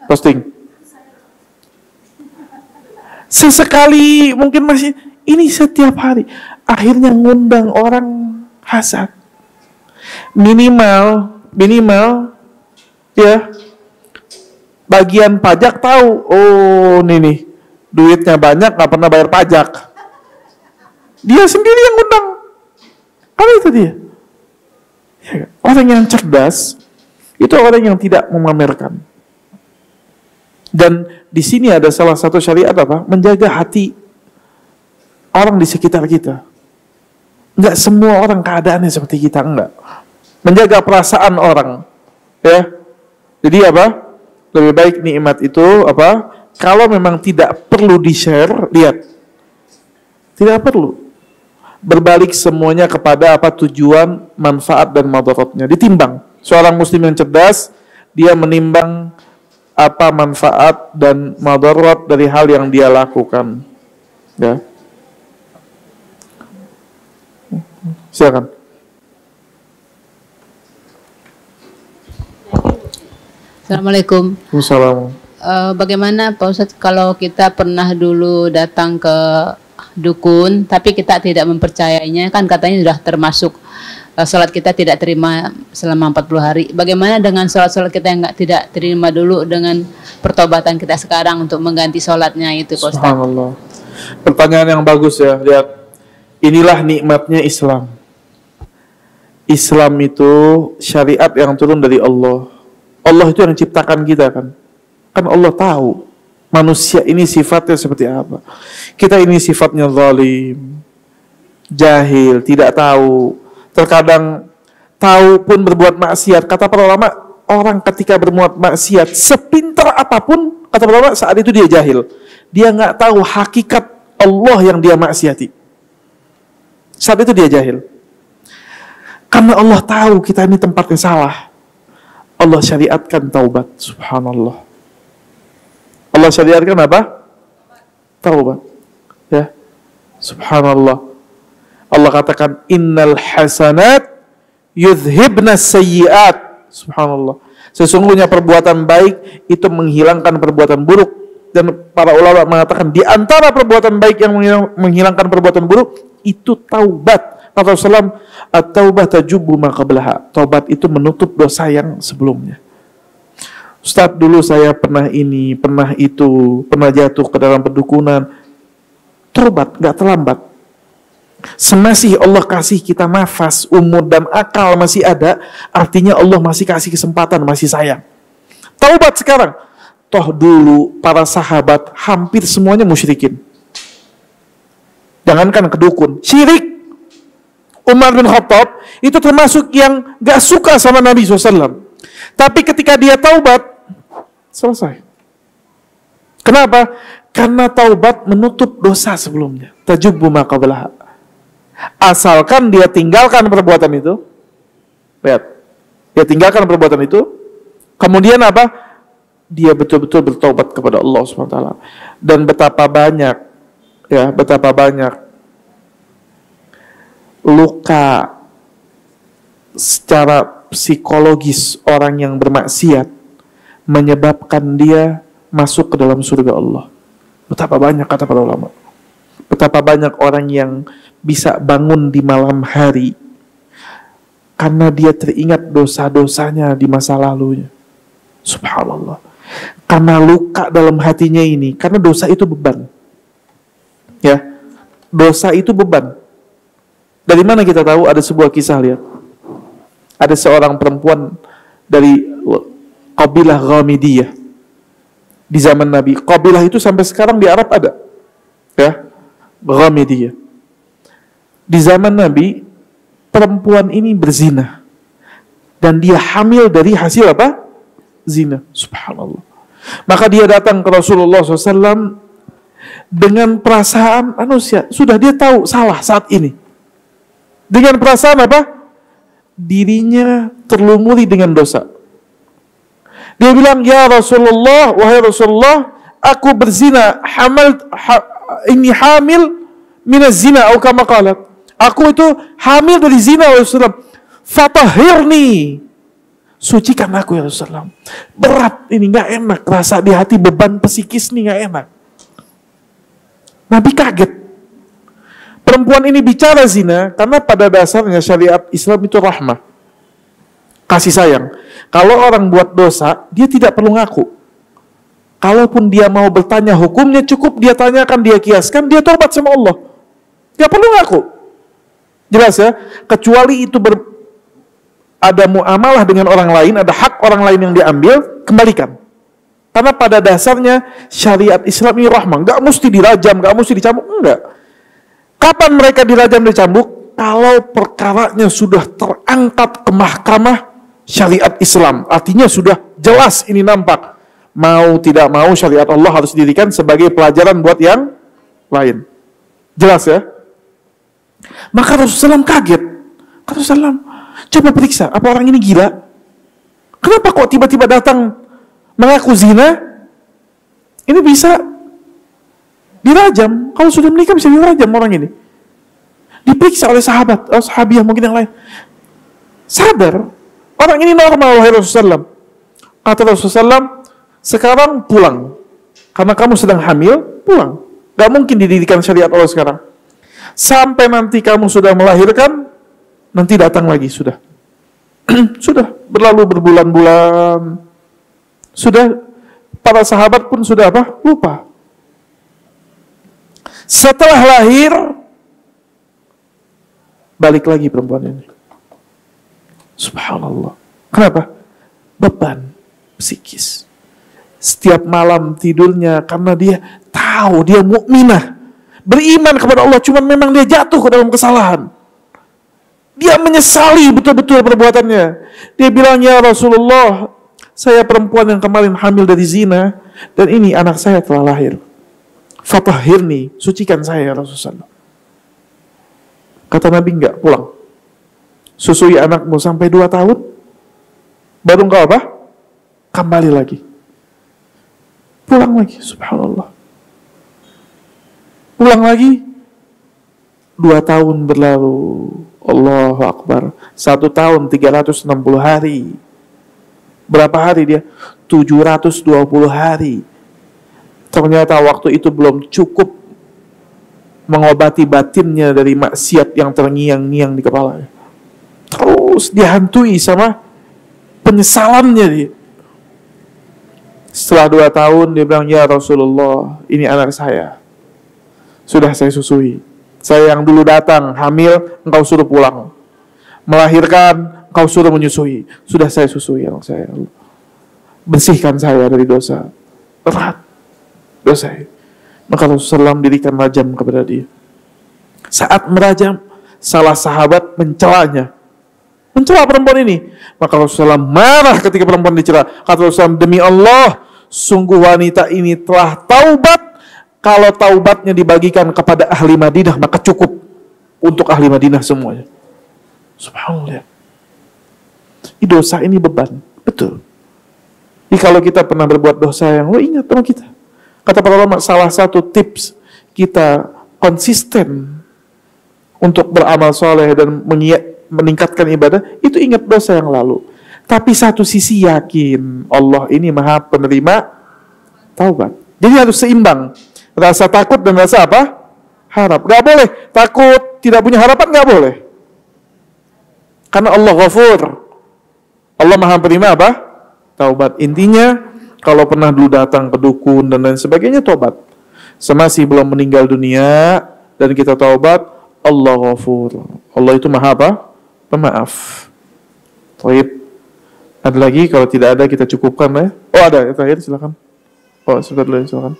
posting. Sesekali mungkin masih, ini setiap hari. Akhirnya ngundang orang hasad. Minimal ya, bagian pajak tahu, oh nih duitnya banyak, nggak pernah bayar pajak. Dia sendiri yang ngundang. Apa itu dia? Ya, orang yang cerdas itu orang yang tidak memamerkan. Dan di sini ada salah satu syariat apa? Menjaga hati orang di sekitar kita. Enggak semua orang keadaannya seperti kita, enggak. Menjaga perasaan orang, ya. Jadi apa? Lebih baik nikmat itu apa? Kalau memang tidak perlu di-share, lihat. Tidak perlu. Berbalik semuanya kepada apa tujuan, manfaat dan madaratnya. Ditimbang. Seorang muslim yang cerdas, dia menimbang apa manfaat dan madarat dari hal yang dia lakukan. Ya. Silakan. Assalamualaikum. Assalamualaikum. bagaimana Pak Ustadz kalau kita pernah dulu datang ke dukun tapi kita tidak mempercayainya, kan katanya sudah termasuk sholat kita tidak terima selama 40 hari. Bagaimana dengan sholat-sholat kita yang tidak terima dulu dengan pertobatan kita sekarang untuk mengganti sholatnya itu Pak Ustadz? Subhanallah. Pertanyaan yang bagus ya. Lihat, inilah nikmatnya Islam. Islam itu syariat yang turun dari Allah. Allah itu yang ciptakan kita kan. Kan Allah tahu manusia ini sifatnya seperti apa. Kita ini sifatnya zalim, jahil, tidak tahu. Terkadang tahu pun berbuat maksiat. Kata para ulama, orang ketika berbuat maksiat sepintar apapun, kata para ulama, saat itu dia jahil. Dia nggak tahu hakikat Allah yang dia maksiati. Saat itu dia jahil. Karena Allah tahu kita ini tempatnya salah, Allah syariatkan taubat. Subhanallah. Allah syariatkan apa? Taubat. Ya. Subhanallah. Allah katakan innal hasanat yudhibna sayyiat. Subhanallah. Sesungguhnya perbuatan baik itu menghilangkan perbuatan buruk. Dan para ulama mengatakan di antara perbuatan baik yang menghilangkan perbuatan buruk itu taubat. Kata Rasulullah, at-taubah tajubbu ma qablaha. Taubat itu menutup dosa yang sebelumnya. Ustaz, dulu saya pernah ini, pernah itu, pernah jatuh ke dalam perdukunan. Taubat, gak terlambat. Semasih Allah kasih kita nafas, umur dan akal masih ada, artinya Allah masih kasih kesempatan, masih sayang. Taubat sekarang. Toh dulu para sahabat hampir semuanya musyrikin. Jangankan ke dukun, syirik. Umar bin Khattab itu termasuk yang gak suka sama Nabi SAW. Tapi ketika dia taubat, selesai. Kenapa? Karena taubat menutup dosa sebelumnya. Tajubbu ma qablaha. Asalkan dia tinggalkan perbuatan itu. Lihat. Dia tinggalkan perbuatan itu. Kemudian apa? Dia betul-betul bertaubat kepada Allah SWT. Dan betapa banyak, ya, betapa banyak luka secara psikologis orang yang bermaksiat menyebabkan dia masuk ke dalam surga Allah. Betapa banyak, kata para ulama. Betapa banyak orang yang bisa bangun di malam hari karena dia teringat dosa-dosanya di masa lalunya. Subhanallah. Karena luka dalam hatinya ini, karena dosa itu beban. Ya, dosa itu beban. Dari mana kita tahu? Ada sebuah kisah, lihat. Ada seorang perempuan dari Qabilah Ghamidiyah di zaman Nabi. Qabilah itu sampai sekarang di Arab ada. Ya, Ghamidiyah. Di zaman Nabi, perempuan ini berzina. Dan dia hamil dari hasil apa? Zina. Subhanallah. Maka dia datang ke Rasulullah SAW dengan perasaan manusia. Sudah dia tahu salah saat ini. Dengan perasaan apa? Dirinya terlumuri dengan dosa. Dia bilang, ya Rasulullah, wahai Rasulullah, aku berzina, ini hamil minaz zina, atau kama qalat. Aku itu hamil dari zina, wahai Rasulullah. Fatahhirni, sucikan aku ya Rasulullah. Berat ini, gak enak, rasa di hati, beban psikis nih gak enak. Nabi kaget. Perempuan ini bicara zina karena pada dasarnya syariat Islam itu rahmah, kasih sayang. Kalau orang buat dosa, dia tidak perlu ngaku. Kalaupun dia mau bertanya hukumnya, cukup dia tanyakan, dia kiaskan, dia tobat sama Allah. Dia perlu ngaku. Jelas ya? Kecuali itu ada muamalah dengan orang lain, ada hak orang lain yang diambil, kembalikan. Karena pada dasarnya syariat Islam ini rahmah. Gak mesti dirajam, gak mesti dicambuk, enggak. Kapan mereka dirajam dicambuk? Kalau perkaranya sudah terangkat ke mahkamah syariat Islam. Artinya sudah jelas ini nampak. Mau tidak mau syariat Allah harus didirikan sebagai pelajaran buat yang lain. Jelas ya? Maka Rasulullah kaget. Rasulullah, coba periksa, apa orang ini gila? Kenapa kok tiba-tiba datang mengaku zina? Ini bisa dirajam. Kalau sudah menikah bisa dirajam orang ini. Diperiksa oleh sahabat, sahabiah mungkin yang lain. Sadar, orang ini normal, wahai Rasulullah. Kata Rasulullah, Sekarang pulang. Karena kamu sedang hamil, pulang. Gak mungkin dididikan syariat Allah sekarang. Sampai nanti kamu sudah melahirkan, nanti datang lagi, sudah. Sudah, berlalu berbulan-bulan. Sudah, para sahabat pun sudah apa? Lupa. Setelah lahir, balik lagi perempuan ini. Subhanallah. Kenapa? Beban psikis. Setiap malam tidurnya karena dia tahu dia mukminah, beriman kepada Allah, cuman memang dia jatuh ke dalam kesalahan. Dia menyesali betul-betul perbuatannya. Dia bilang, ya Rasulullah, saya perempuan yang kemarin hamil dari zina, dan ini anak saya telah lahir. Fatahhirni, sucikan saya ya Rasulullah. Kata Nabi, enggak, pulang. Susui anakmu sampai 2 tahun, baru engkau apa? Kembali lagi. Pulang lagi, subhanallah. Pulang lagi, 2 tahun berlalu. Allahu Akbar. 1 tahun 360 hari. Berapa hari dia? 720 hari. Ternyata waktu itu belum cukup mengobati batinnya dari maksiat yang terngiang-ngiang di kepalanya. Terus dihantui sama penyesalannya dia. Setelah 2 tahun dia bilang, ya Rasulullah, ini anak saya. Sudah saya susui. Saya yang dulu datang, hamil, engkau suruh pulang. Melahirkan, engkau suruh menyusui. Sudah saya susui anak saya. Bersihkan saya dari dosa. Berat dosa. Maka Rasulullah dirikan rajam kepada dia. Saat merajam, salah sahabat mencelanya. Mencela perempuan ini. Maka Rasulullah marah ketika perempuan dicela. Kata Rasulullah, demi Allah, sungguh wanita ini telah taubat. Kalau taubatnya dibagikan kepada ahli Madinah, maka cukup untuk ahli Madinah semuanya. Subhanallah. Ini dosa, ini beban. Betul. Jadi kalau kita pernah berbuat dosa yang, lo ingat sama kita. Kata para ulama, salah satu tips kita konsisten untuk beramal soleh dan meningkatkan ibadah, itu ingat dosa yang lalu. Tapi satu sisi yakin Allah ini maha penerima taubat. Jadi harus seimbang. Rasa takut dan rasa apa? Harap. Gak boleh takut, tidak punya harapan, gak boleh. Karena Allah Ghafur. Allah maha penerima apa? Taubat. Intinya, kalau pernah dulu datang ke dukun dan lain sebagainya, taubat. Semasih belum meninggal dunia dan kita taubat, Allah Ghafur. Allah itu maha apa? Pemaaf. Baik. Ada lagi? Kalau tidak ada kita cukupkan ya. Oh ada, terakhir silakan. Oh sebentar dulu, silakan.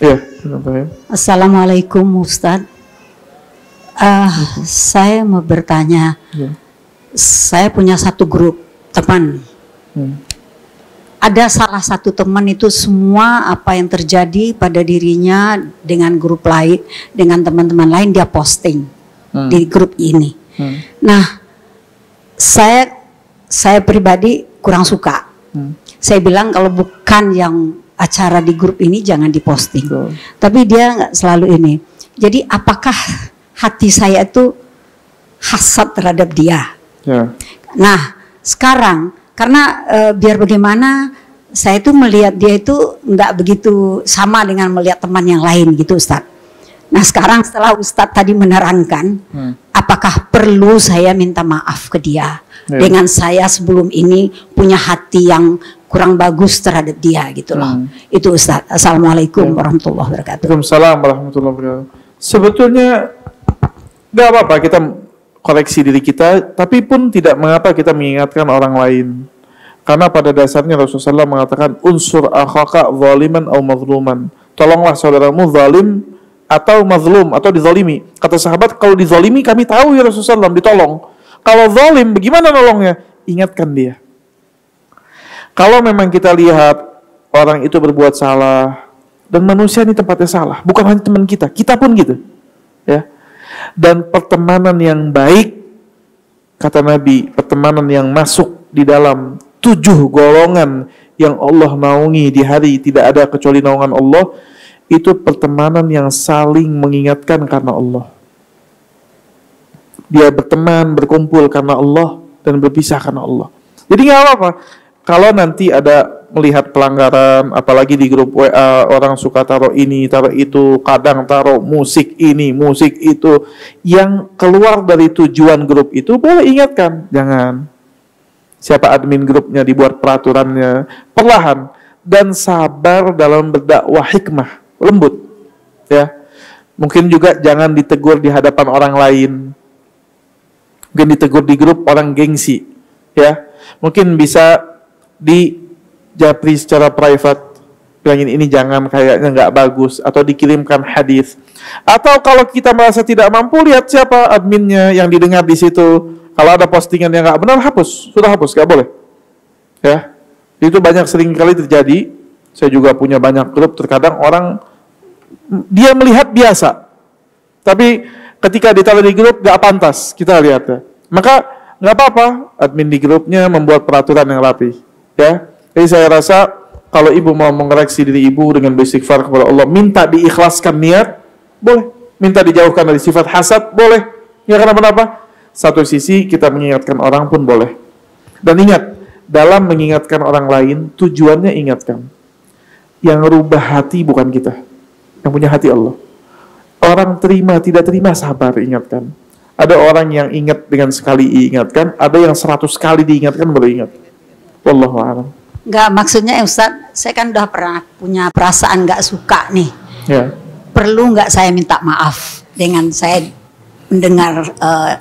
Iya. Assalamualaikum Ustadz. Saya mau bertanya. Saya punya satu grup teman. Ada salah satu teman itu semua apa yang terjadi pada dirinya dengan grup lain, dengan teman-teman lain dia posting di grup ini. Nah, saya pribadi kurang suka. Saya bilang kalau bukan yang acara di grup ini jangan diposting. Tapi dia nggak selalu ini. Jadi apakah hati saya itu hasad terhadap dia? Nah, sekarang karena biar bagaimana saya itu melihat dia itu nggak begitu sama dengan melihat teman yang lain gitu Ustadz. Nah sekarang setelah Ustadz tadi menerangkan, apakah perlu saya minta maaf ke dia dengan saya sebelum ini punya hati yang kurang bagus terhadap dia gitu loh. Itu Ustadz. Assalamualaikum warahmatullahi wabarakatuh. Waalaikumsalam warahmatullahi wabarakatuh. Sebetulnya nggak apa-apa kita koreksi diri kita, tapi pun tidak mengapa kita mengingatkan orang lain. Karena pada dasarnya Rasulullah mengatakan unsur akhaka zaliman atau mazluman. Tolonglah saudaramu zalim atau mazlum atau dizalimi. Kata sahabat, kalau dizalimi kami tahu ya Rasulullah, ditolong. Kalau zalim bagaimana nolongnya? Ingatkan dia. Kalau memang kita lihat orang itu berbuat salah dan manusia ini tempatnya salah, bukan hanya teman kita pun gitu. Ya. Dan pertemanan yang baik, kata Nabi, pertemanan yang masuk di dalam 7 golongan yang Allah naungi di hari tidak ada kecuali naungan Allah, itu pertemanan yang saling mengingatkan karena Allah. Dia berteman, berkumpul karena Allah dan berpisah karena Allah. Jadi nggak apa-apa kalau nanti ada melihat pelanggaran, apalagi di grup WA orang suka taruh ini, taruh itu, kadang taruh musik ini, musik itu, yang keluar dari tujuan grup itu boleh ingatkan, jangan. Siapa admin grupnya, dibuat peraturannya, perlahan dan sabar dalam berdakwah, hikmah, lembut, ya. Mungkin juga jangan ditegur di hadapan orang lain, mungkin ditegur di grup orang gengsi, ya. Mungkin bisa di japri secara private, bilangin ini jangan, kayaknya nggak bagus, atau dikirimkan hadis. Atau kalau kita merasa tidak mampu, lihat siapa adminnya yang didengar di situ. Kalau ada postingan yang nggak benar, hapus, sudah hapus, nggak boleh. Ya, itu banyak sering kali terjadi. Saya juga punya banyak grup, terkadang orang dia melihat biasa, tapi ketika ditaruh di grup nggak pantas kita lihat ya. Maka nggak apa-apa, admin di grupnya membuat peraturan yang rapi. Ya, jadi saya rasa kalau ibu mau mengoreksi diri ibu dengan beristighfar kepada Allah, minta diikhlaskan niat, boleh. Minta dijauhkan dari sifat hasad, boleh. Ya, kenapa-napa? Satu sisi kita mengingatkan orang pun boleh. Dan ingat, dalam mengingatkan orang lain, tujuannya ingatkan. Yang rubah hati bukan kita, yang punya hati Allah. Orang terima, tidak terima, sabar, ingatkan. Ada orang yang ingat dengan sekali diingatkan, ada yang 100 kali diingatkan baru ingat. Wallahu a'lam. Enggak, maksudnya Ustadz, saya kan udah pernah punya perasaan nggak suka nih. Ya. Perlu nggak saya minta maaf dengan saya mendengar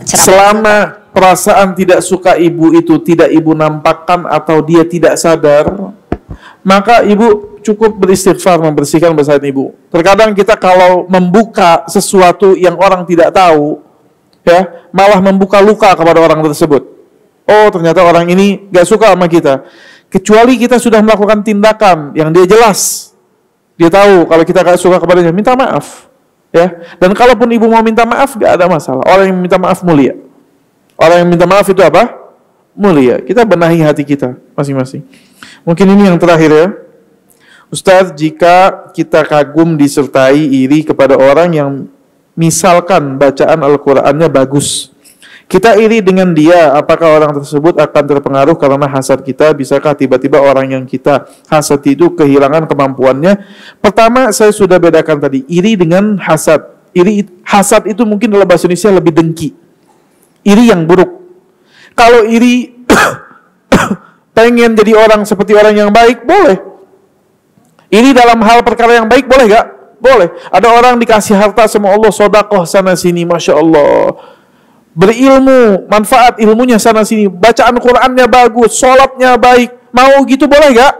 ceramah? Selama perasaan tidak suka ibu itu tidak ibu nampakkan atau dia tidak sadar, maka ibu cukup beristighfar, membersihkan kesalahan ibu. Terkadang kita kalau membuka sesuatu yang orang tidak tahu, ya, malah membuka luka kepada orang tersebut. Oh, ternyata orang ini gak suka sama kita. Kecuali kita sudah melakukan tindakan yang dia jelas, dia tahu kalau kita gak suka kepadanya, minta maaf. Ya, dan kalaupun ibu mau minta maaf, gak ada masalah. Orang yang minta maaf mulia. Orang yang minta maaf itu apa? Mulia. Kita benahi hati kita masing-masing. Mungkin ini yang terakhir ya. Ustaz, jika kita kagum disertai iri kepada orang yang misalkan bacaan Al-Qur'annya bagus, kita iri dengan dia, apakah orang tersebut akan terpengaruh karena hasad kita? Bisakah tiba-tiba orang yang kita hasad itu kehilangan kemampuannya? Pertama, saya sudah bedakan tadi, iri dengan hasad. Hasad itu mungkin dalam bahasa Indonesia lebih dengki. Iri yang buruk. Kalau iri pengen jadi orang seperti orang yang baik, boleh. Iri dalam hal perkara yang baik, boleh gak? Boleh. Ada orang dikasih harta sama Allah, sedekah sana sini, Masya Allah. Berilmu, manfaat ilmunya sana sini, bacaan Qur'annya bagus, sholatnya baik, mau gitu boleh gak?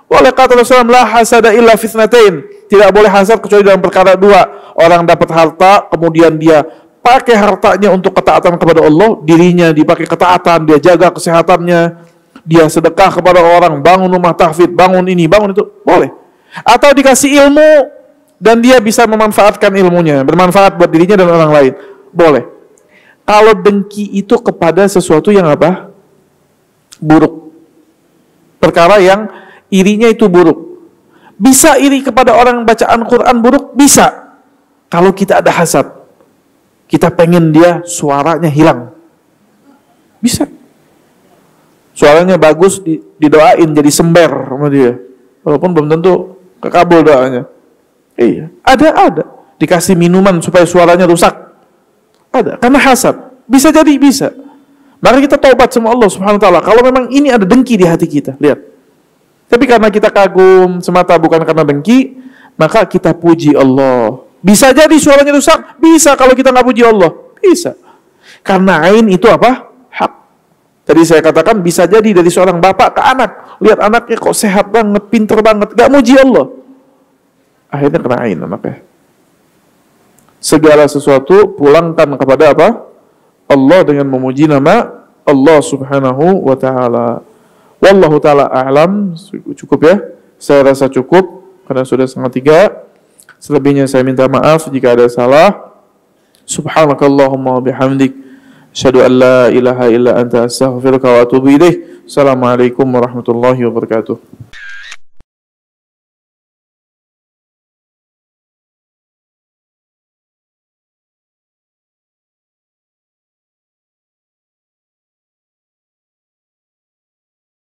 Boleh. Kata Rasulullah, la hasada illa fitnatain, tidak boleh hasad kecuali dalam perkara dua. Orang dapat harta, kemudian dia pakai hartanya untuk ketaatan kepada Allah, dirinya dipakai ketaatan, dia jaga kesehatannya, dia sedekah kepada orang, bangun rumah tahfidz, bangun ini, bangun itu, boleh. Atau dikasih ilmu dan dia bisa memanfaatkan ilmunya, bermanfaat buat dirinya dan orang lain, boleh. Kalau dengki itu kepada sesuatu yang apa? Buruk. Perkara yang irinya itu buruk. Bisa iri kepada orang bacaan Quran buruk? Bisa. Kalau kita ada hasad, kita pengen dia suaranya hilang, bisa. Suaranya bagus, didoain jadi sember sama dia, walaupun belum tentu kekabul doanya. Iya, ada. Dikasih minuman supaya suaranya rusak. Ada, karena hasad. Bisa jadi, bisa. Maka kita taubat sama Allah Subhanahu wa taala. Kalau memang ini ada dengki di hati kita, lihat. Tapi karena kita kagum semata, bukan karena dengki, maka kita puji Allah. Bisa jadi suaranya rusak, bisa kalau kita nggak puji Allah, bisa. Karena ain itu apa? Hak. Tadi saya katakan bisa jadi dari seorang bapak ke anak. Lihat anaknya kok sehat banget, pinter banget, nggak muji Allah. Akhirnya kena ain anaknya. Segala sesuatu pulangkan kepada apa? Allah dengan memuji nama Allah Subhanahu wa taala. Wallahu taala a'lam. Cukup ya? Saya rasa cukup karena sudah 2:30. Selebihnya saya minta maaf jika ada salah. Subhanakallahumma wa bihamdik, asyhadu an la ilaha illa anta, astaghfiruka wa atubu ilaik. Assalamualaikum warahmatullahi wabarakatuh.